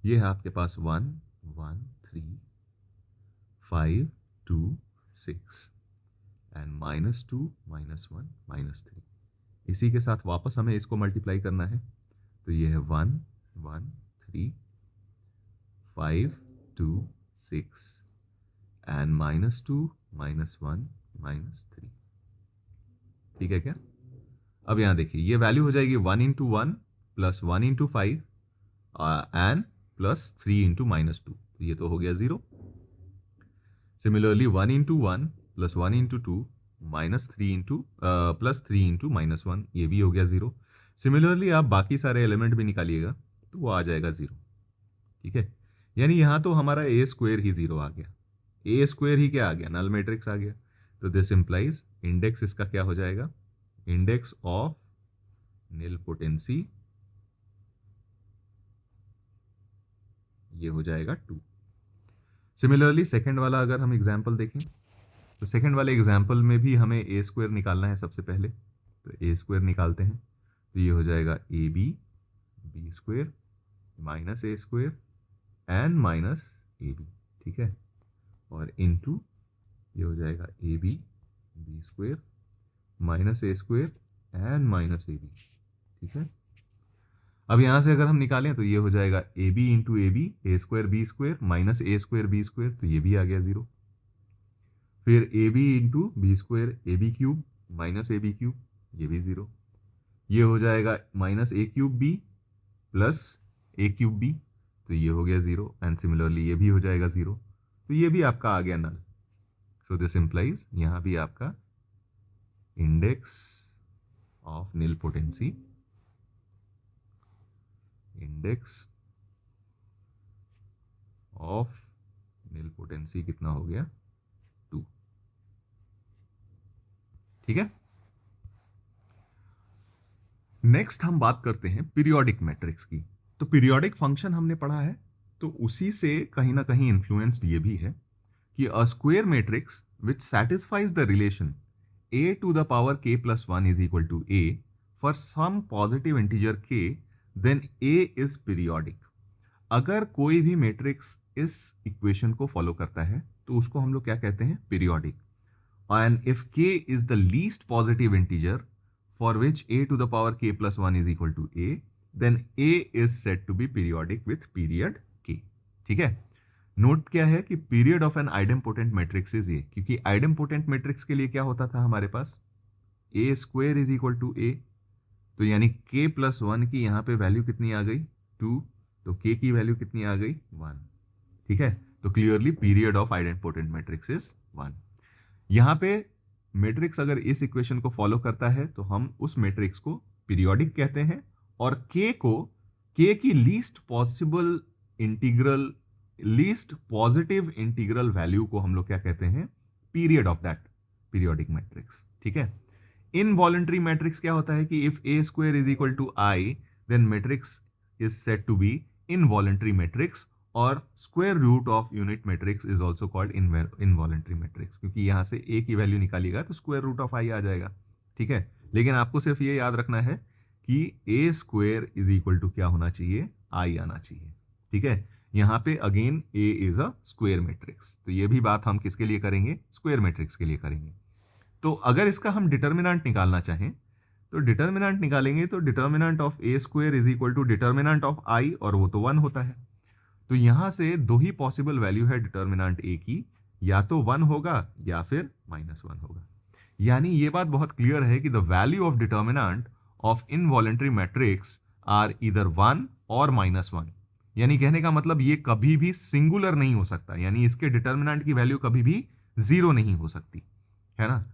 ये है आपके पास 1 1 3 5 2 6 एंड -2 -1 -3। इसी के साथ वापस हमें इसको मल्टीप्लाई करना है, तो ये है 1 1 3 5 2 6 एंड -2 -1 -3। ठीक है क्या? अब यहाँ देखिए ये वैल्यू हो जाएगी 1 into 1 plus 1 into 5 and plus 3 into -2, तो ये तो हो गया 0। Similarly 1 into 1 plus 1 into 2 -3 into plus 3 into -1, ये भी हो गया 0। सिमिलरली आप बाकी सारे एलिमेंट भी निकालिएगा तो वो आ जाएगा 0। ठीक है, यानी यहाँ तो हमारा ए स्क्वायर ही 0 आ गया, ए स्क्वायर ही क्या आ गया, नल मैट्रिक्स आ गया। तो दिस इंप्लाइज इंडेक्स इसका क्या हो जाएगा, इंडेक्स ऑफ निलपोटेंसी ये हो जाएगा 2। सिमिलरली सेकंड वाला अगर हम एग्जांपल देखें तो सेकंड वाले एग्जांपल में भी हमें ए स्क्वायर निकालना है सबसे पहले, तो ए स्क्वायर निकालते हैं, तो ये हो जाएगा A B B square minus A square and minus A B. ठीक है, और इनटू ये हो जाएगा A B B square minus A square and minus A B. ठीक है, अब यहाँ से अगर हम निकालें तो ये हो जाएगा A B into A B A square B square minus A square B square, तो ये भी आ गया 0। फिर A B into B square A B cube minus A B cube, ये भी 0। ये हो जाएगा minus A cube B plus A cube B, तो ये हो गया 0 एंड सिमिलरली ये भी हो जाएगा 0, तो ये भी आपका आ गया नल। सो दिस इंप्लाइज यहाँ भी आपका इंडेक्स ऑफ निलपोटेंसी, इंडेक्स ऑफ निलपोटेंसी कितना हो गया, 2। ठीक है, नेक्स्ट हम बात करते हैं पीरियोडिक मैट्रिक्स की। तो पीरियोडिक फंक्शन हमने पढ़ा है, तो उसी से कहीं ना कहीं इन्फ्लुएंस्ड ये भी है कि a square matrix which satisfies the relation a to the power k plus 1 is equal to a for some positive integer k, then a is periodic। अगर कोई भी मैट्रिक्स इस इक्वेशन को फॉलो करता है तो उसको हम लोग क्या कहते हैं, periodic. And if k is the least positive integer for which a to the power k plus 1 is equal to a, then a is said to be periodic with period k। ठीक है, note क्या है कि period of an idempotent matrix is A, क्योंकि idempotent matrix के लिए क्या होता था हमारे पास, A square is equal to A, तो यानी के प्लस 1 की यहाँ पे वैल्यू कितनी आ गई, 2, तो के की वैल्यू कितनी आ गई, 1। ठीक है, तो clearly period of idempotent matrix is 1। यहाँ पे मैट्रिक्स अगर इस इक्वेशन को फॉलो करता है तो हम उस मैट्रिक्स को पीरियोडिक कहते हैं, और के को के की लीस्ट पॉजिटिव इंटीग्रल वैल्यू को हम लोग क्या कहते हैं, period of that periodic matrix. ठीक है, इनवॉलंटरी मैट्रिक्स क्या होता है कि if A square is equal to I then matrix is said to be involuntary matrix, और square root of unit matrix is also called involuntary matrix, क्योंकि यहां से ए की वैल्यू निकालिएगा तो स्क्वायर रूट ऑफ आई आ जाएगा। ठीक है, लेकिन आपको सिर्फ ये याद रखना है कि ए स्क्वायर इज इक्वल टू क्या होना चाहिए, आई आना चाहिए। ठीक है, यहां पे again A is a square matrix, तो ये भी बात हम किसके लिए करेंगे, स्क्वायर मैट्रिक्स के लिए करेंगे। तो अगर इसका हम डिटर्मिनेंट निकालना चाहें तो डिटर्मिनेंट निकालेंगे, तो determinant of A square is equal to determinant of I, और वो तो 1 होता है। तो यहां से दो ही पॉसिबल वैल्यू है डिटर्मिनेंट ए की, या तो 1 होगा या फिर -1 होगा। यानी ये बात बहुत क्लियर है कि the value of determinant of involuntary matrix are either 1 और -1। यानी कहने का मतलब ये कभी भी सिंगुलर नहीं हो सकता, यानी इसके डिटर्मिनेंट की वैल्यू कभी भी 0 नहीं हो सकती, है ना।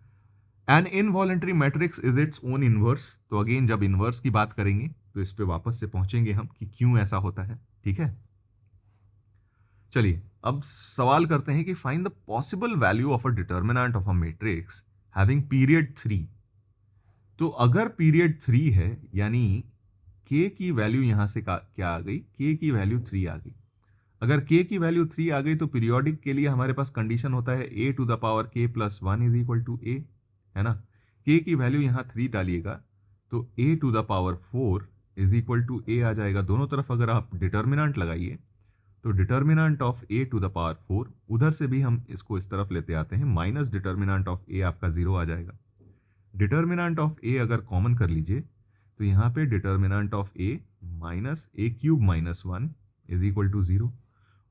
An involuntary matrix is its own inverse, तो अगेन जब इनवर्स की बात करेंगे तो इस पे वापस से पहुंचेंगे हम कि क्यों ऐसा होता है। ठीक है, चलिए अब सवाल करते हैं कि find the possible value of a determinant of a matrix having period 3। तो अगर पीरियड 3 है, यानी k की वैल्यू यहां से क्या आ गई, k की वैल्यू 3 आ गई। अगर k की वैल्यू 3 आ गई तो पीरियोडिक के लिए हमारे पास कंडीशन होता है a to the power k plus 1 is equal to a, है ना। k की वैल्यू यहां 3 डालिएगा तो a to the power 4 is equal to a आ जाएगा। दोनों तरफ अगर आप डिटर्मिनेंट लगाइए तो determinant of a to the power 4, उधर से भी हम इसको इस तरफ लेते आते हैं, माइनस डिटर्मिनेंट ऑफ a आपका 0 आ जाएगा। डिटर्मिनेंट ऑफ ए अगर कॉमन कर लीजिए तो यहाँ पे determinant of A minus A cube minus 1 is equal to 0,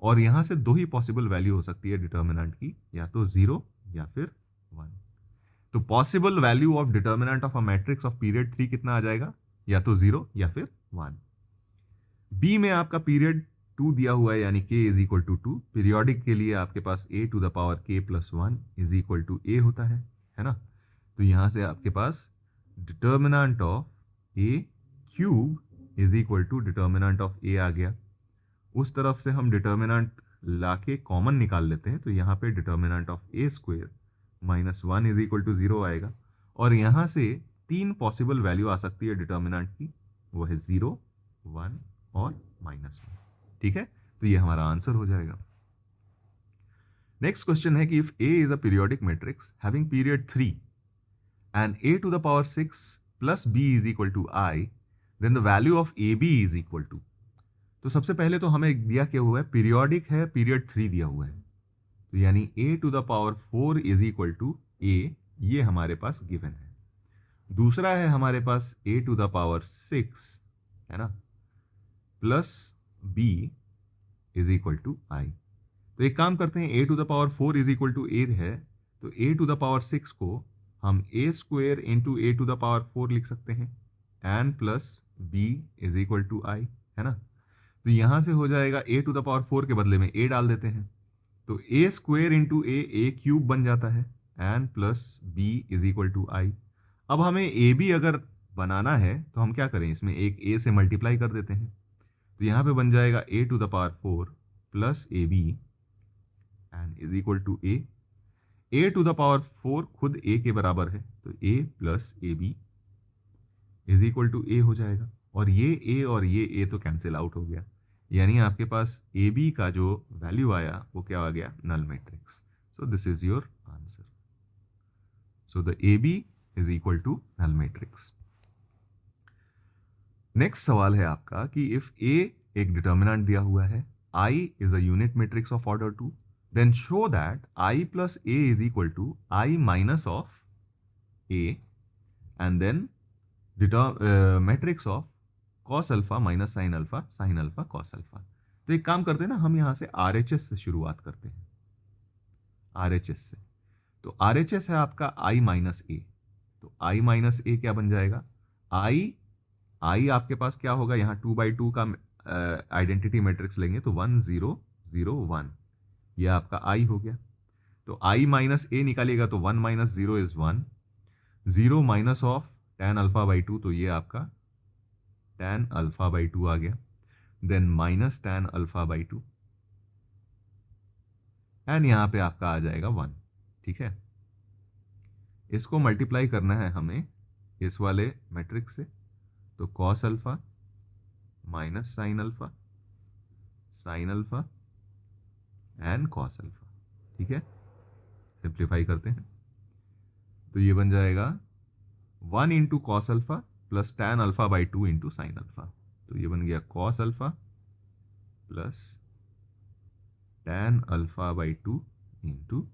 और यहाँ से दो ही पॉसिबल वैल्यू हो सकती है डिटर्मिनेंट की, या तो 0 या फिर 1। तो possible value of determinant of a matrix of period 3 कितना आ जाएगा, या तो 0 या फिर 1। बी में आपका पीरियड 2 दिया हुआ है, यानी k is equal to 2। Periodic के लिए आपके पास a to the power k plus 1 is equal to a होता है ना। तो यहाँ से आपके पास determinant of a cube is equal to determinant of a आ गया। उस तरफ से हम डिटर्मिनेंट लाके कॉमन निकाल लेते हैं, तो यहाँ पे determinant of a square minus 1 is equal to 0 आएगा, और यहाँ से 3 पॉसिबल वैल्यू आ सकती है डिटर्मिनेंट की, वो है 0, 1 और माइनस 1। ठीक है, तो ये हमारा आंसर हो जाएगा। नेक्स्ट क्वेश्चन है कि if A is a periodic matrix having period 3 and A to the power 6 plus B is equal to I, then the value of AB is equal to. तो सबसे पहले तो हमें दिया क्या हुआ है, पीरियोडिक है, पीरियड 3 दिया हुआ है, तो यानी A to the power 4 is equal to A, ये हमारे पास गिवन है। दूसरा है हमारे पास A टू द पावर 6, है ना, plus b is equal to I. तो एक काम करते हैं, a to the power 4 is equal to a है, तो a टू द पावर 6 को हम a square into a to the power 4 लिख सकते हैं, n plus b is equal to I, है ना। तो यहाँ से हो जाएगा a टू द पावर 4 के बदले में a डाल देते हैं, तो a square into a cube बन जाता है, n plus b is equal to I. अब हमें a b अगर बनाना है तो हम क्या करें, इसमें एक a से मल्टीप्लाई कर देते हैं, तो यहाँ पे बन जाएगा a to the power 4 plus A B and is equal to a to the power 4 खुद a के बराबर है, तो a plus A B is equal to a हो जाएगा, और ये a और ये a तो कैंसिल आउट हो गया, यानी आपके पास ए बी का जो वैल्यू आया वो क्या आ गया, null matrix. So this is your answer. So the A B is equal to null matrix. Next सवाल है आपका कि इफ A एक डिटर्मिनेंट दिया हुआ है, I is a unit matrix of order 2, then show that I plus A is equal to I minus of A and then matrix of cos alpha minus sine alpha, sine alpha cos alpha. तो एक काम करते हैं ना, हम यहाँ से RHS से शुरुआत करते हैं, RHS से। तो RHS है आपका I माइनस A, तो I माइनस A क्या बन जाएगा, I आपके पास क्या होगा, यहाँ 2/2 का आइडेंटिटी मैट्रिक्स लेंगे तो 1 0 0 1, ये आपका I हो गया। तो I माइनस A निकालिएगा तो 1 minus 0 is 1, 0 minus of tan alpha by 2, तो ये आपका tan अल्फा बाई 2 आ गया, then minus tan alpha by 2 and यहाँ पे आपका आ जाएगा 1। ठीक है, इसको मल्टीप्लाई करना है हमें इस वाले मैट्रिक्स से, तो cos alpha minus sine alpha, sine alpha and cos alpha. ठीक है, सिंप्लीफाई करते हैं, तो ये बन जाएगा 1 into cos alpha plus tan alpha by 2 into sine alpha, तो ये बन गया cos alpha plus tan alpha by 2 into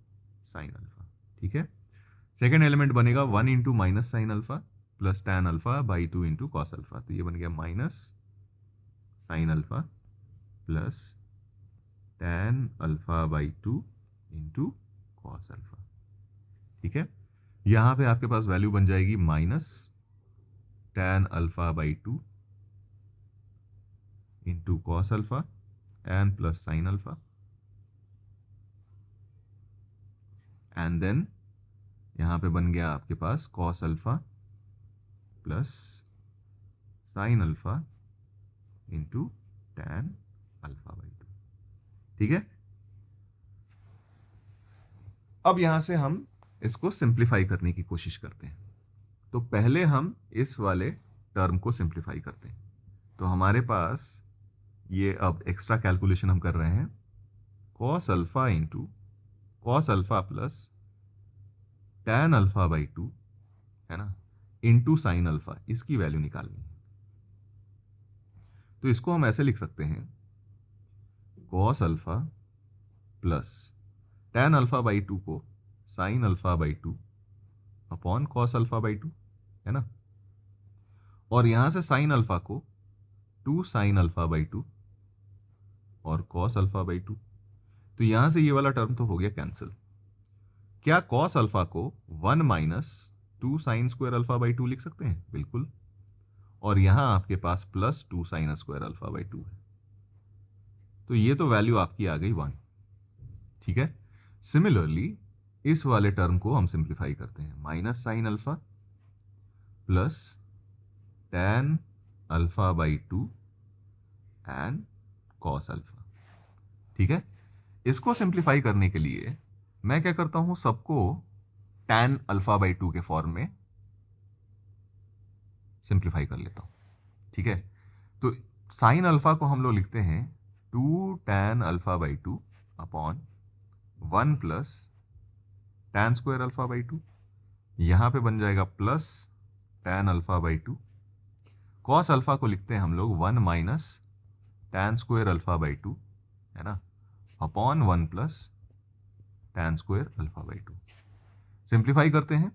sine alpha. ठीक है, सेकेंड एलिमेंट बनेगा 1 into minus sine alpha plus tan alpha by 2 into cos alpha, तो ये बन गया minus sine alpha plus tan alpha by 2 into cos alpha. ठीक है, यहाँ पे आपके पास वैल्यू बन जाएगी minus tan alpha by 2 into cos alpha and plus sine alpha, and then यहाँ पे बन गया आपके पास cos alpha plus sine alpha into tan alpha by 2। ठीक है, अब यहां से हम इसको सिंप्लीफाई करने की कोशिश करते हैं। तो पहले हम इस वाले टर्म को सिंप्लीफाई करते हैं, तो हमारे पास ये अब एक्स्ट्रा कैलकुलेशन हम कर रहे हैं, cos alpha into cos alpha plus tan alpha by 2, है ना, इंटू साइन अल्फा, इसकी वैल्यू निकालनी है। तो इसको हम ऐसे लिख सकते हैं, cos alpha plus tan alpha by 2 को sine alpha by 2 upon cos alpha by 2, है ना। और यहां से साइन अल्फा को 2 साइन अल्फा बाई 2 और कॉस अल्फा बाई 2। तो यहां से ये वाला टर्म तो हो गया कैंसिल। क्या कॉस अल्फा को 1 minus 2 sine square alpha by 2 लिख सकते हैं? बिल्कुल। और यहां आपके पास plus 2 sine square alpha by 2 है। तो ये तो वैल्यू आपकी आ गई 1। ठीक है। सिमिलरली इस वाले टर्म को हम सिंप्लीफाई करते हैं, minus sine alpha plus tan alpha by 2 and cos alpha. ठीक है। इसको सिंप्लीफाई करने के लिए मैं क्या करता हूं, सबको tan अल्फा बाई 2 के फॉर्म में सिंप्लीफाई कर लेता हूं। ठीक है। तो साइन अल्फा को हम लोग लिखते हैं 2 tan alpha by 2 upon 1 plus tan square alpha by 2। यहां पे बन जाएगा plus tan alpha by 2। Cos alpha को लिखते हैं हम लोग 1 minus tan square alpha by 2, है ना, upon 1 plus tan square alpha by 2। Simplify करते हैं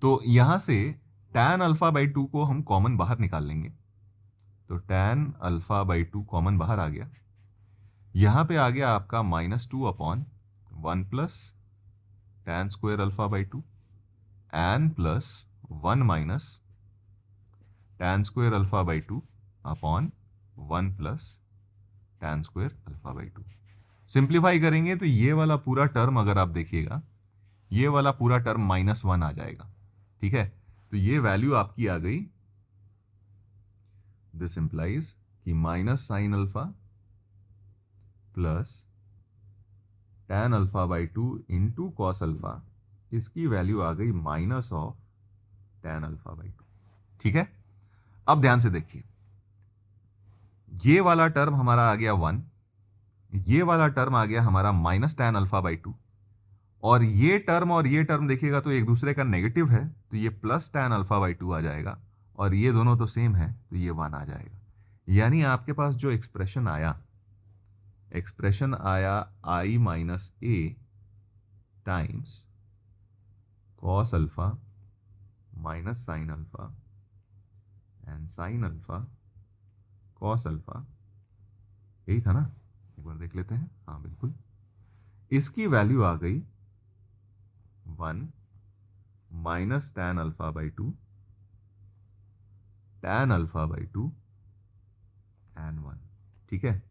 तो यहां से tan अल्फा बाई 2 को हम कॉमन बाहर निकाल लेंगे। तो tan अल्फा बाई 2 कॉमन बाहर आ गया। यहां पे आ गया आपका -2 upon 1 plus tan square alpha by 2 and plus 1 minus tan square alpha by 2 upon 1 plus tan square alpha by 2। Simplify करेंगे तो ये वाला पूरा टर्म अगर आप देखिएगा, ये वाला पूरा टर्म -1 आ जाएगा। ठीक है। तो ये वैल्यू आपकी आ गई, दिस इंप्लाइज कि minus sine alpha plus tan alpha by 2 into cos alpha, इसकी वैल्यू आ गई minus of tan alpha by 2। ठीक है। अब ध्यान से देखिए, ये वाला टर्म हमारा आ गया 1, ये वाला टर्म आ गया हमारा माइनस tan अल्फा बाई 2, और ये टर्म देखिएगा तो एक दूसरे का नेगेटिव है, तो ये प्लस tan अल्फा बाई 2 आ जाएगा, और ये दोनों तो सेम है तो ये 1 आ जाएगा। यानी आपके पास जो एक्सप्रेशन आया i minus A times cos alpha minus sine alpha and sign alpha cos alpha, यही था ना। एक बार देख लेते हैं। हाँ बिल्कुल, इसकी वैल्यू आ गई 1 minus tan alpha by 2 tan alpha by 2 and 1। ठीक है।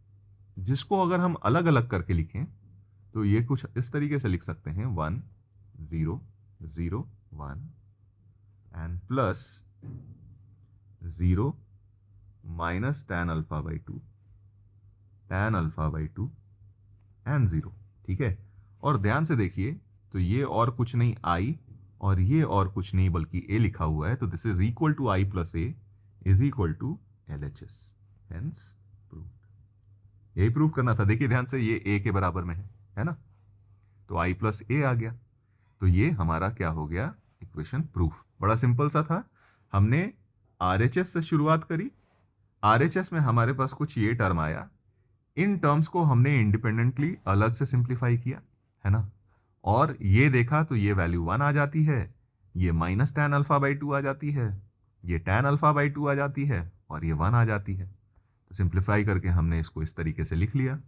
जिसको अगर हम अलग अलग करके लिखें तो ये कुछ इस तरीके से लिख सकते हैं, 1 0 0 1 and plus 0 minus tan alpha by 2 tan alpha by 2 and 0। ठीक है। और ध्यान से देखिए तो ये और कुछ नहीं i, और ये और कुछ नहीं बल्कि a लिखा हुआ है, तो this is equal to i plus A is equal to LHS, hence proved. यही प्रूव करना था। देखिए ध्यान से, ये a के बराबर में है ना, तो i प्लस ए आ गया। तो ये हमारा क्या हो गया, इक्वेशन प्रूफ। बड़ा सिंपल सा था। हमने RHS से शुरुआत करी, RHS में हमारे पास कुछ ये टर्म आया, इन टर्म्स को हमने इंडिपेंडेंटली अलग से सिंप्लीफाई किया, है ना, और ये देखा तो ये वैल्यू 1 आ जाती है, ये माइनस tan अल्फा बाई 2 आ जाती है, ये tan अल्फा बाई 2 आ जाती है, और ये 1 आ जाती है। तो सिंप्लीफाई करके हमने इसको इस तरीके से लिख लिया।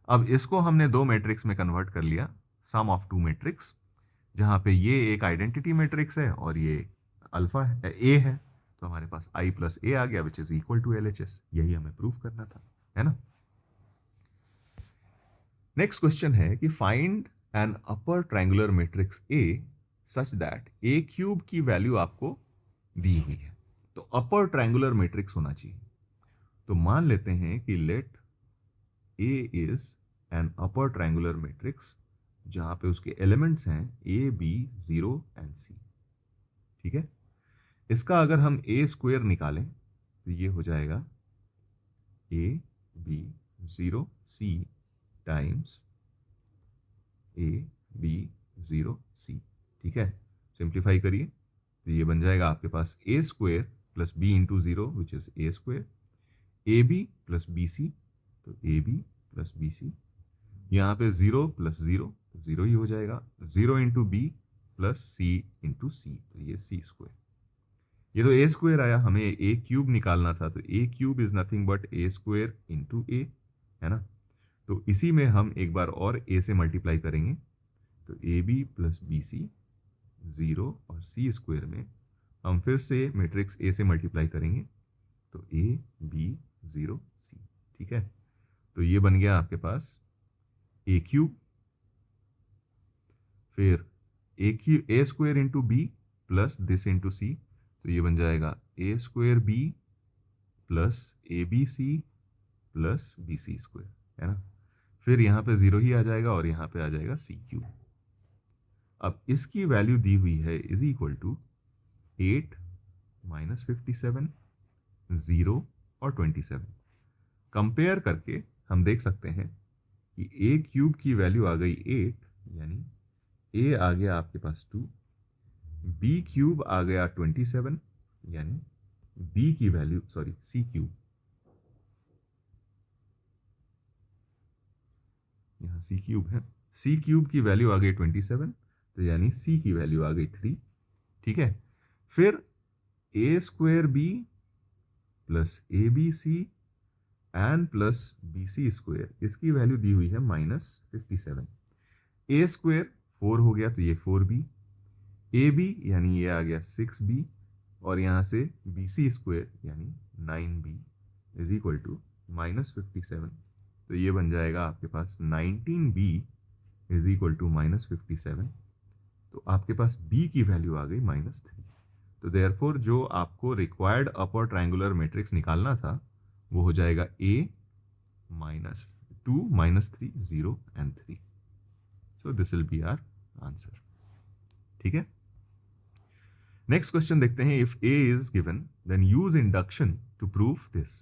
अब इसको हमने दो मैट्रिक्स में कन्वर्ट कर लिया, सम ऑफ टू मैट्रिक्स, जहां पे ये एक आइडेंटिटी मैट्रिक्स है और ये अल्फा है, ए है, तो हमारे पास i प्लस ए आ गया which is equal to LHS। यही हमें प्रूफ करना था, है ना। नेक्स्ट क्वेश्चन है कि find N upper triangular matrix A such that a cube की वैल्यू आपको दी हुई है। तो अपर ट्रायंगुलर मैट्रिक्स होना चाहिए। तो मान लेते हैं कि let A is an upper triangular matrix जहां पे उसके एलिमेंट्स हैं A, B, 0 एंड C। ठीक है। इसका अगर हम A स्क्वायर निकालें तो ये हो जाएगा A, B, 0, C times A, B, 0, C। ठीक है। सिंप्लीफाई करिए तो ये बन जाएगा आपके पास A square plus B into 0 which is A square, AB plus BC, तो AB प्लस BC, यहाँ पे 0 प्लस 0 तो 0 ही हो जाएगा, 0 इंटू B प्लस सी इंटू सी, तो ये सी स्क्वायर। ये तो ए स्क्वायर आया, हमें ए क्यूब निकालना था, तो A cube is nothing but A square into A, है ना। तो इसी में हम एक बार और ए से मल्टीप्लाई करेंगे, तो A B plus B C 0, और सी स्क्वायर में हम फिर से मैट्रिक्स ए से मल्टीप्लाई करेंगे, तो ए बी 0 सी, ठीक है। तो ये बन गया आपके पास ए क्यूब, फिर A square into B plus this into C, तो ये बन जाएगा A square B plus A B C plus B C square, है ना। फिर यहाँ पे 0 ही आ जाएगा और यहाँ पे आ जाएगा सी क्यूब। अब इसकी वैल्यू दी हुई है इज इक्वल टू 8 माइनस 57, 0 और 27। कंपेयर करके हम देख सकते हैं कि ए क्यूब की वैल्यू आ गई 8, यानी ए आ गया आपके पास 2, बी क्यूब आ गया 27, यानी बी की वैल्यू, सॉरी सी क्यूब, यहाँ सी क्यूब है, सी क्यूब की वैल्यू आ गई 27, तो यानी सी की वैल्यू आ गई 3, ठीक है। फिर A square B plus A B C N plus B C square, इसकी वैल्यू दी हुई है -57। ए स्क्वायर 4 हो गया, तो ये 4b, ए बी यानी ये आ गया 6b, और यहाँ से बी सी स्क्वायर यानी 9b इज इक्वल टू -57, तो ये बन जाएगा आपके पास 19b इज इक्वल टू -57। तो आपके पास b की वैल्यू आ गई -3। तो देयरफॉर जो आपको रिक्वायर्ड अपर ट्रायंगुलर मैट्रिक्स निकालना था वो हो जाएगा a -2 -3 0 and 3। So this will be our answer, ठीक है। नेक्स्ट क्वेश्चन देखते हैं, if a is given then use induction to prove this.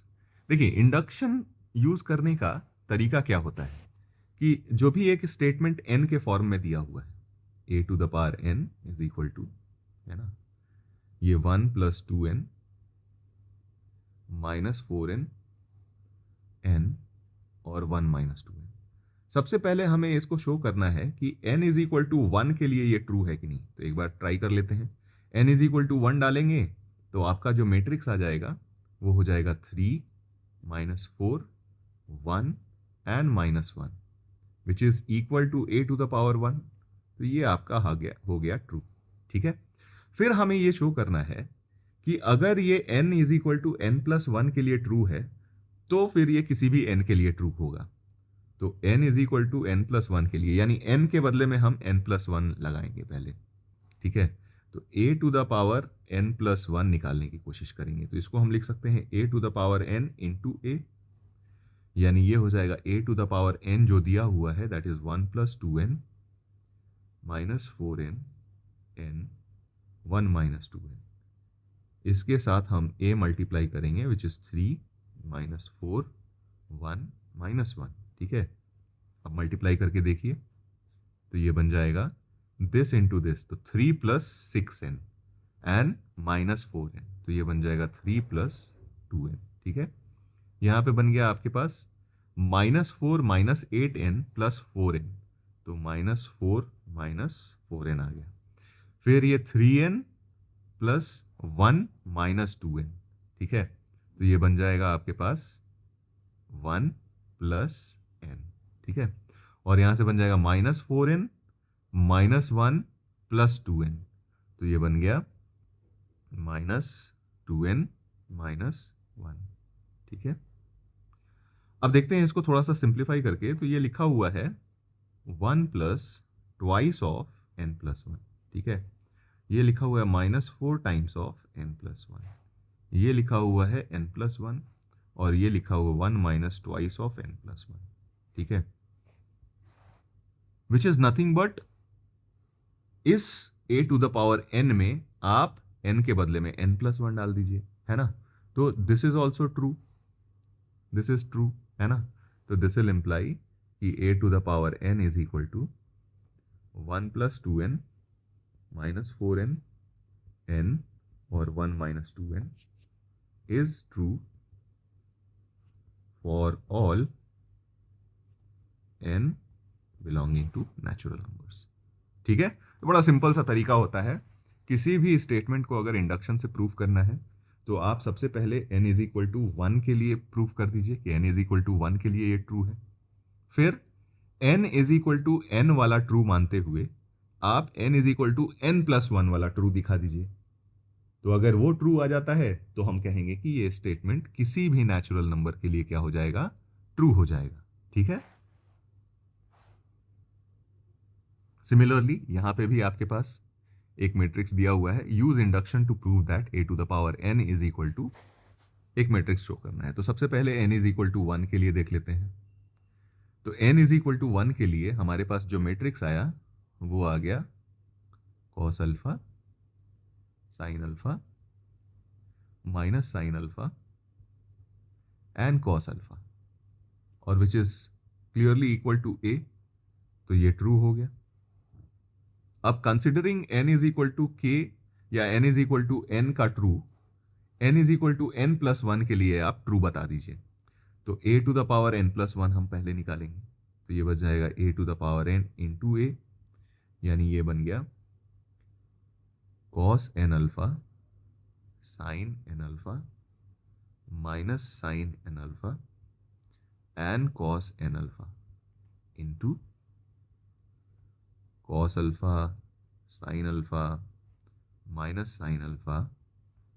देखिए इंडक्शन यूज करने का तरीका क्या होता है कि जो भी एक स्टेटमेंट n के फॉर्म में दिया हुआ है, a to the power n is equal to, है ना, ये 1 + 2n -4n n और 1 - 2n। सबसे पहले हमें इसको शो करना है कि n इज इक्वल टू 1 के लिए ये ट्रू है कि नहीं। तो एक बार ट्राई कर लेते हैं, n इज इक्वल टू 1 डालेंगे तो आपका जो मैट्रिक्स आ जाएगा वो हो जाएगा 3 -4 1 and -1 which is equal to a to the power 1। तो ये आपका हो गया ट्रू, ठीक है। फिर हमें ये शो करना है कि अगर ये n is equal to n+1 के लिए ट्रू है तो फिर ये किसी भी n के लिए ट्रू होगा। तो n is equal to n+1 के लिए, यानी n के बदले में हम n+1 लगाएंगे पहले, ठीक है। तो a to the power n+1 निकालने की कोशिश करेंगे, तो इसको हम लिख सकते हैं a to the power n into a, यानी ये हो जाएगा a to the power n जो दिया हुआ है that is 1 + 2n -4n n 1 - 2n। इसके साथ हम a मल्टीप्लाई करेंगे विच इज 3 -4 1 -1, ठीक है। अब मल्टीप्लाई करके देखिए तो ये बन जाएगा दिस इंटू दिस, तो 3 + 6n एंड -4n, तो ये बन जाएगा 3 + 2n, ठीक है। यहाँ पे बन गया आपके पास -4 - 8n + 4n, तो -4 - 4n आ गया। फिर ये 3n + 1 - 2n, ठीक है। तो ये बन जाएगा आपके पास 1 + n, ठीक है। और यहाँ से बन जाएगा -4n -1 + 2n, तो ये बन गया -2n -1, ठीक है। अब देखते हैं इसको थोड़ा सा सिंप्लीफाई करके, तो ये लिखा हुआ है 1 + ट्वाइस ऑफ n+1, ठीक है। ये लिखा हुआ है -4 टाइम्स ऑफ n+1, ये लिखा हुआ है n+1, और ये लिखा हुआ 1 - ट्वाइस ऑफ n+1, ठीक है। विच इज नथिंग बट इस a to the power n में आप n के बदले में n+1 डाल दीजिए, है ना। तो this is also true, this is true, है ना। तो दिस विल इम्प्लाई कि a to the power n is equal to 1 + 2n -4n n और 1 - 2n is true for all n belonging to natural numbers, ठीक है, तो बड़ा simple सा तरीका होता है। किसी भी स्टेटमेंट को अगर इंडक्शन से प्रूव करना है तो आप सबसे पहले n इज इक्वल टू 1 के लिए प्रूव कर दीजिए कि n इज इक्वल टू 1 के लिए ये ट्रू है। फिर n is equal to n वाला ट्रू मानते हुए आप n is equal to n plus 1 वाला ट्रू दिखा दीजिए। तो अगर वो ट्रू आ जाता है तो हम कहेंगे कि ये स्टेटमेंट किसी भी नेचुरल नंबर के लिए क्या हो जाएगा, ट्रू हो जाएगा। ठीक है, सिमिलरली यहां पे भी आपके पास एक मैट्रिक्स दिया हुआ है, use induction to prove that a to the power n is equal to, एक मैट्रिक्स शो करना है। तो सबसे पहले n इज इक्वल टू 1 के लिए देख लेते हैं। तो n इज इक्वल टू 1 के लिए हमारे पास जो मैट्रिक्स आया वो आ गया cos alpha sine alpha minus sine alpha and cos alpha, और which is clearly equal to a, तो ये ट्रू हो गया। अब considering n is equal to k या n is equal to n का true, n is equal to n plus 1 के लिए आप ट्रू बता दीजिए। तो a to the power n plus 1 हम पहले निकालेंगे, तो ये बच जाएगा a to the power n into a, यानी ये बन गया cos n alpha sine n alpha minus sine n alpha and cos n alpha into cos alpha sine alpha minus sine alpha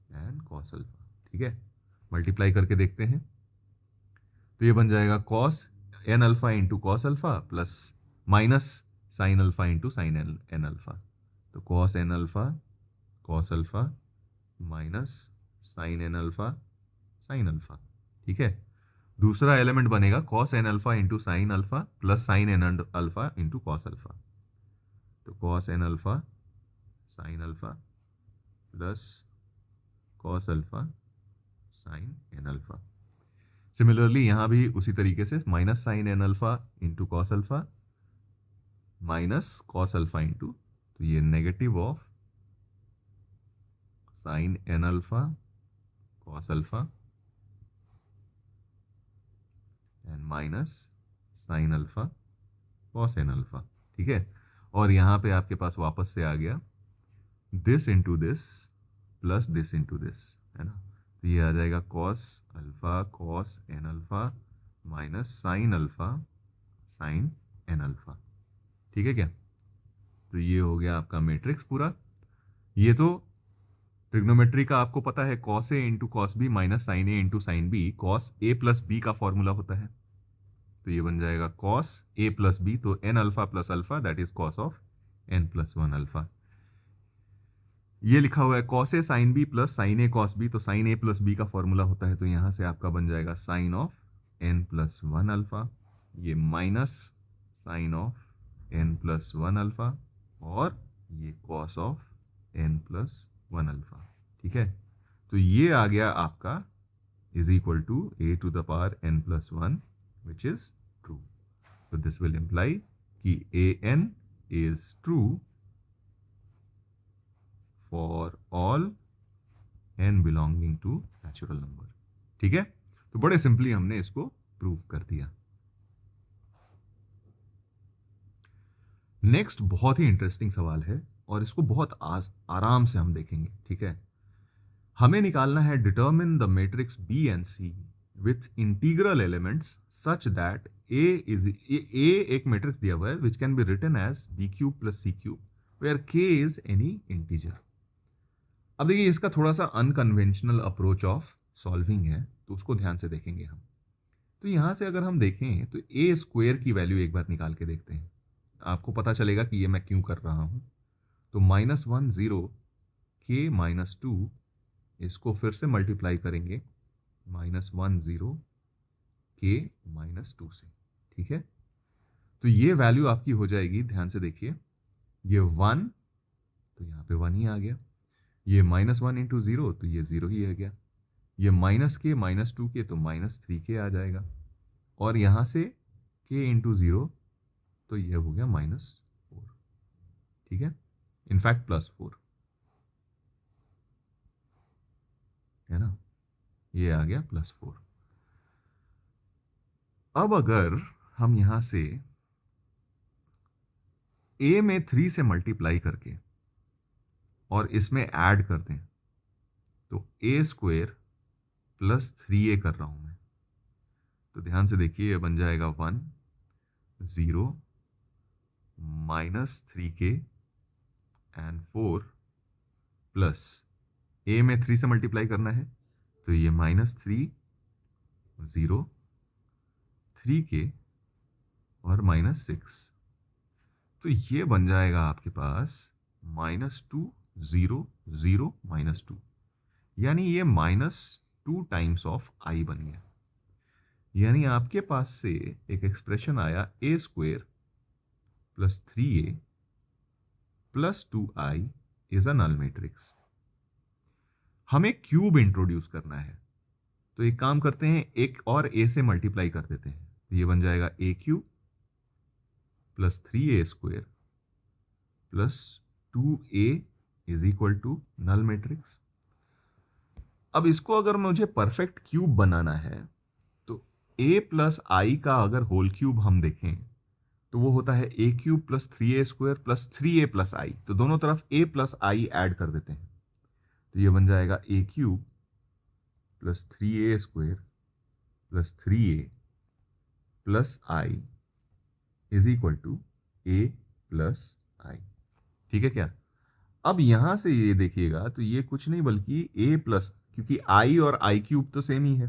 and cos alpha. ठीक है, multiply करके देखते हैं, तो ये बन जाएगा cos n alpha into cos alpha plus minus sine alpha into sine n alpha. तो cos n alpha cos alpha minus sine n alpha sine alpha. ठीक है, दूसरा एलिमेंट बनेगा cos n alpha into sine alpha plus sine n alpha into cos alpha. तो cos n alpha sine alpha plus cos alpha sine n alpha. Similarly यहां भी उसी तरीके से minus sine n alpha into cos alpha minus cos alpha into, तो ये negative of sine n alpha cos alpha and minus sine alpha cos n alpha. ठीक है, और यहां पे आपके पास वापस से आ गया this into this plus this into this, है ना। तो ये आ जाएगा cos alpha cos n alpha minus sine alpha sine n alpha. ठीक है क्या, तो ये हो गया आपका मैट्रिक्स पूरा। ये तो ट्रिग्नोमेट्री का आपको पता है, cos a into cos b minus sine a into sine b cos a plus b का फॉर्मूला होता है। तो ये बन जाएगा कॉस ए प्लस बी, तो n alpha plus alpha that is cos of n plus 1 alpha. ये लिखा हुआ है cos a sine b plus sine a cos b, तो साइन ए प्लस बी का फॉर्मूला होता है, तो यहां से आपका बन जाएगा sine of n plus 1 alpha, ये minus sine of n plus 1 alpha और ये cos of n plus 1 alpha. ठीक है, तो ये आ गया आपका is equal to a to the power n plus 1 which is true. तो दिस विल इंप्लाई कि a n is true for all n belonging to natural number. ठीक है, तो बड़े सिंपली हमने इसको प्रूव कर दिया। नेक्स्ट बहुत ही इंटरेस्टिंग सवाल है और इसको बहुत आराम से हम देखेंगे। ठीक है, हमें निकालना है determine the matrix b and c with integral elements such that a एक मैट्रिक्स दिया हुआ है which can be written as b cube plus c cube where k is any integer. अब देखिए इसका थोड़ा सा अनकन्वेंशनल अप्रोच ऑफ सॉल्विंग है, तो उसको ध्यान से देखेंगे हम। तो यहां से अगर हम देखें तो ए स्क्वायर की वैल्यू एक बार निकाल के देखते हैं, आपको पता चलेगा कि ये मैं क्यों कर रहा हूं। तो -1 0 के -2, इसको फिर से मल्टीप्लाई करेंगे -1 0 के -2 से। ठीक है, तो ये वैल्यू आपकी हो जाएगी, ध्यान से देखिए, ये 1, तो यहां पे 1 ही आ गया, ये -1 इंटू 0, तो ये 0 ही आ गया, ये -2 के तो -3k आ जाएगा, और यहां से k इंटू 0, तो ये हो गया -4। ठीक है, इनफैक्ट +4, है ना, ये आ गया +4। अब अगर हम यहां से ए में 3 से मल्टीप्लाई करके और इसमें ऐड कर दें तो ए स्क्वायर प्लस 3a कर रहा हूं मैं, तो ध्यान से देखिए ये बन जाएगा 1 0 माइनस 3k एंड 4 प्लस ए में 3 से मल्टीप्लाई करना है तो ये -3 0 3k और -6, तो ये बन जाएगा आपके पास -2 0 0 -2, यानी ये -2 टाइम्स ऑफ आई बन गया। यानी आपके पास से एक एक्सप्रेशन आया a square plus 3a plus 2i is a null matrix. हमें क्यूब इंट्रोड्यूस करना है, तो एक काम करते हैं, एक और a से मल्टीप्लाई कर देते हैं, ये बन जाएगा a cube plus 3a square plus 2a is equal to null matrix. अब इसको अगर मुझे परफेक्ट क्यूब बनाना है तो a प्लस आई का अगर होल क्यूब हम देखें तो वो होता है a cube plus 3a square plus 3a plus I, तो दोनों तरफ a प्लस आई ऐड कर देते हैं, तो ये बन जाएगा a cube plus 3a square plus 3a plus I is equal to a plus I. ठीक है क्या? अब यहां से ये देखिएगा तो ये कुछ नहीं बल्कि a प्लस, क्योंकि i और i क्यूब तो सेम ही है,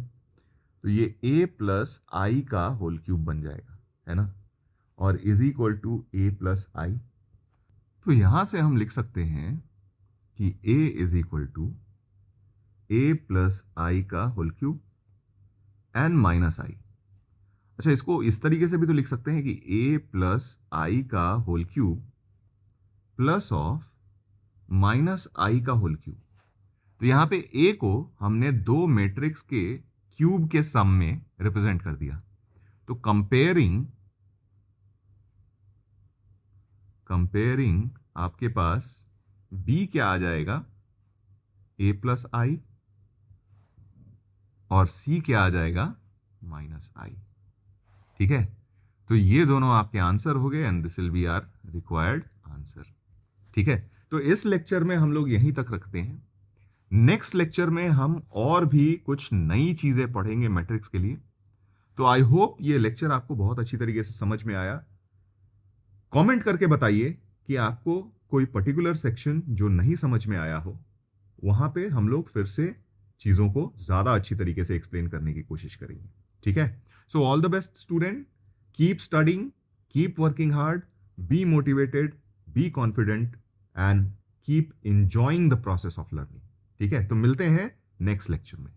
तो ये a प्लस आई का होल क्यूब बन जाएगा, है ना, और is equal to a plus I. तो यहां से हम लिख सकते हैं कि a is equal to a plus I का whole cube n minus I. अच्छा, इसको इस तरीके से भी तो लिख सकते हैं कि a प्लस आई का whole cube plus of minus I का होल क्यूब। तो यहां पे a को हमने दो मैट्रिक्स के क्यूब के सम में रिप्रेजेंट कर दिया, तो कंपेयरिंग आपके पास b क्या आ जाएगा, a प्लस आई, और c क्या आ जाएगा, माइनस आई। ठीक है, तो ये दोनों आपके आंसर हो गए and this will be our required answer. ठीक है, तो इस लेक्चर में हम लोग यहीं तक रखते हैं। नेक्स्ट लेक्चर में हम और भी कुछ नई चीजें पढ़ेंगे मैट्रिक्स के लिए। तो आई होप ये लेक्चर आपको बहुत अच्छी तरीके से समझ में आया। कमेंट करके बताइए कि आपको कोई पर्टिकुलर सेक्शन जो नहीं समझ में आया हो, वहां पे हम लोग फिर से चीजों को ज्यादा अच्छी तरीके से एक्सप्लेन करने की कोशिश करेंगे। ठीक है, so all the best student, keep studying, keep working hard, be motivated, be confident and keep enjoying the process of learning. ठीक है, तो मिलते हैं नेक्स्ट लेक्चर में।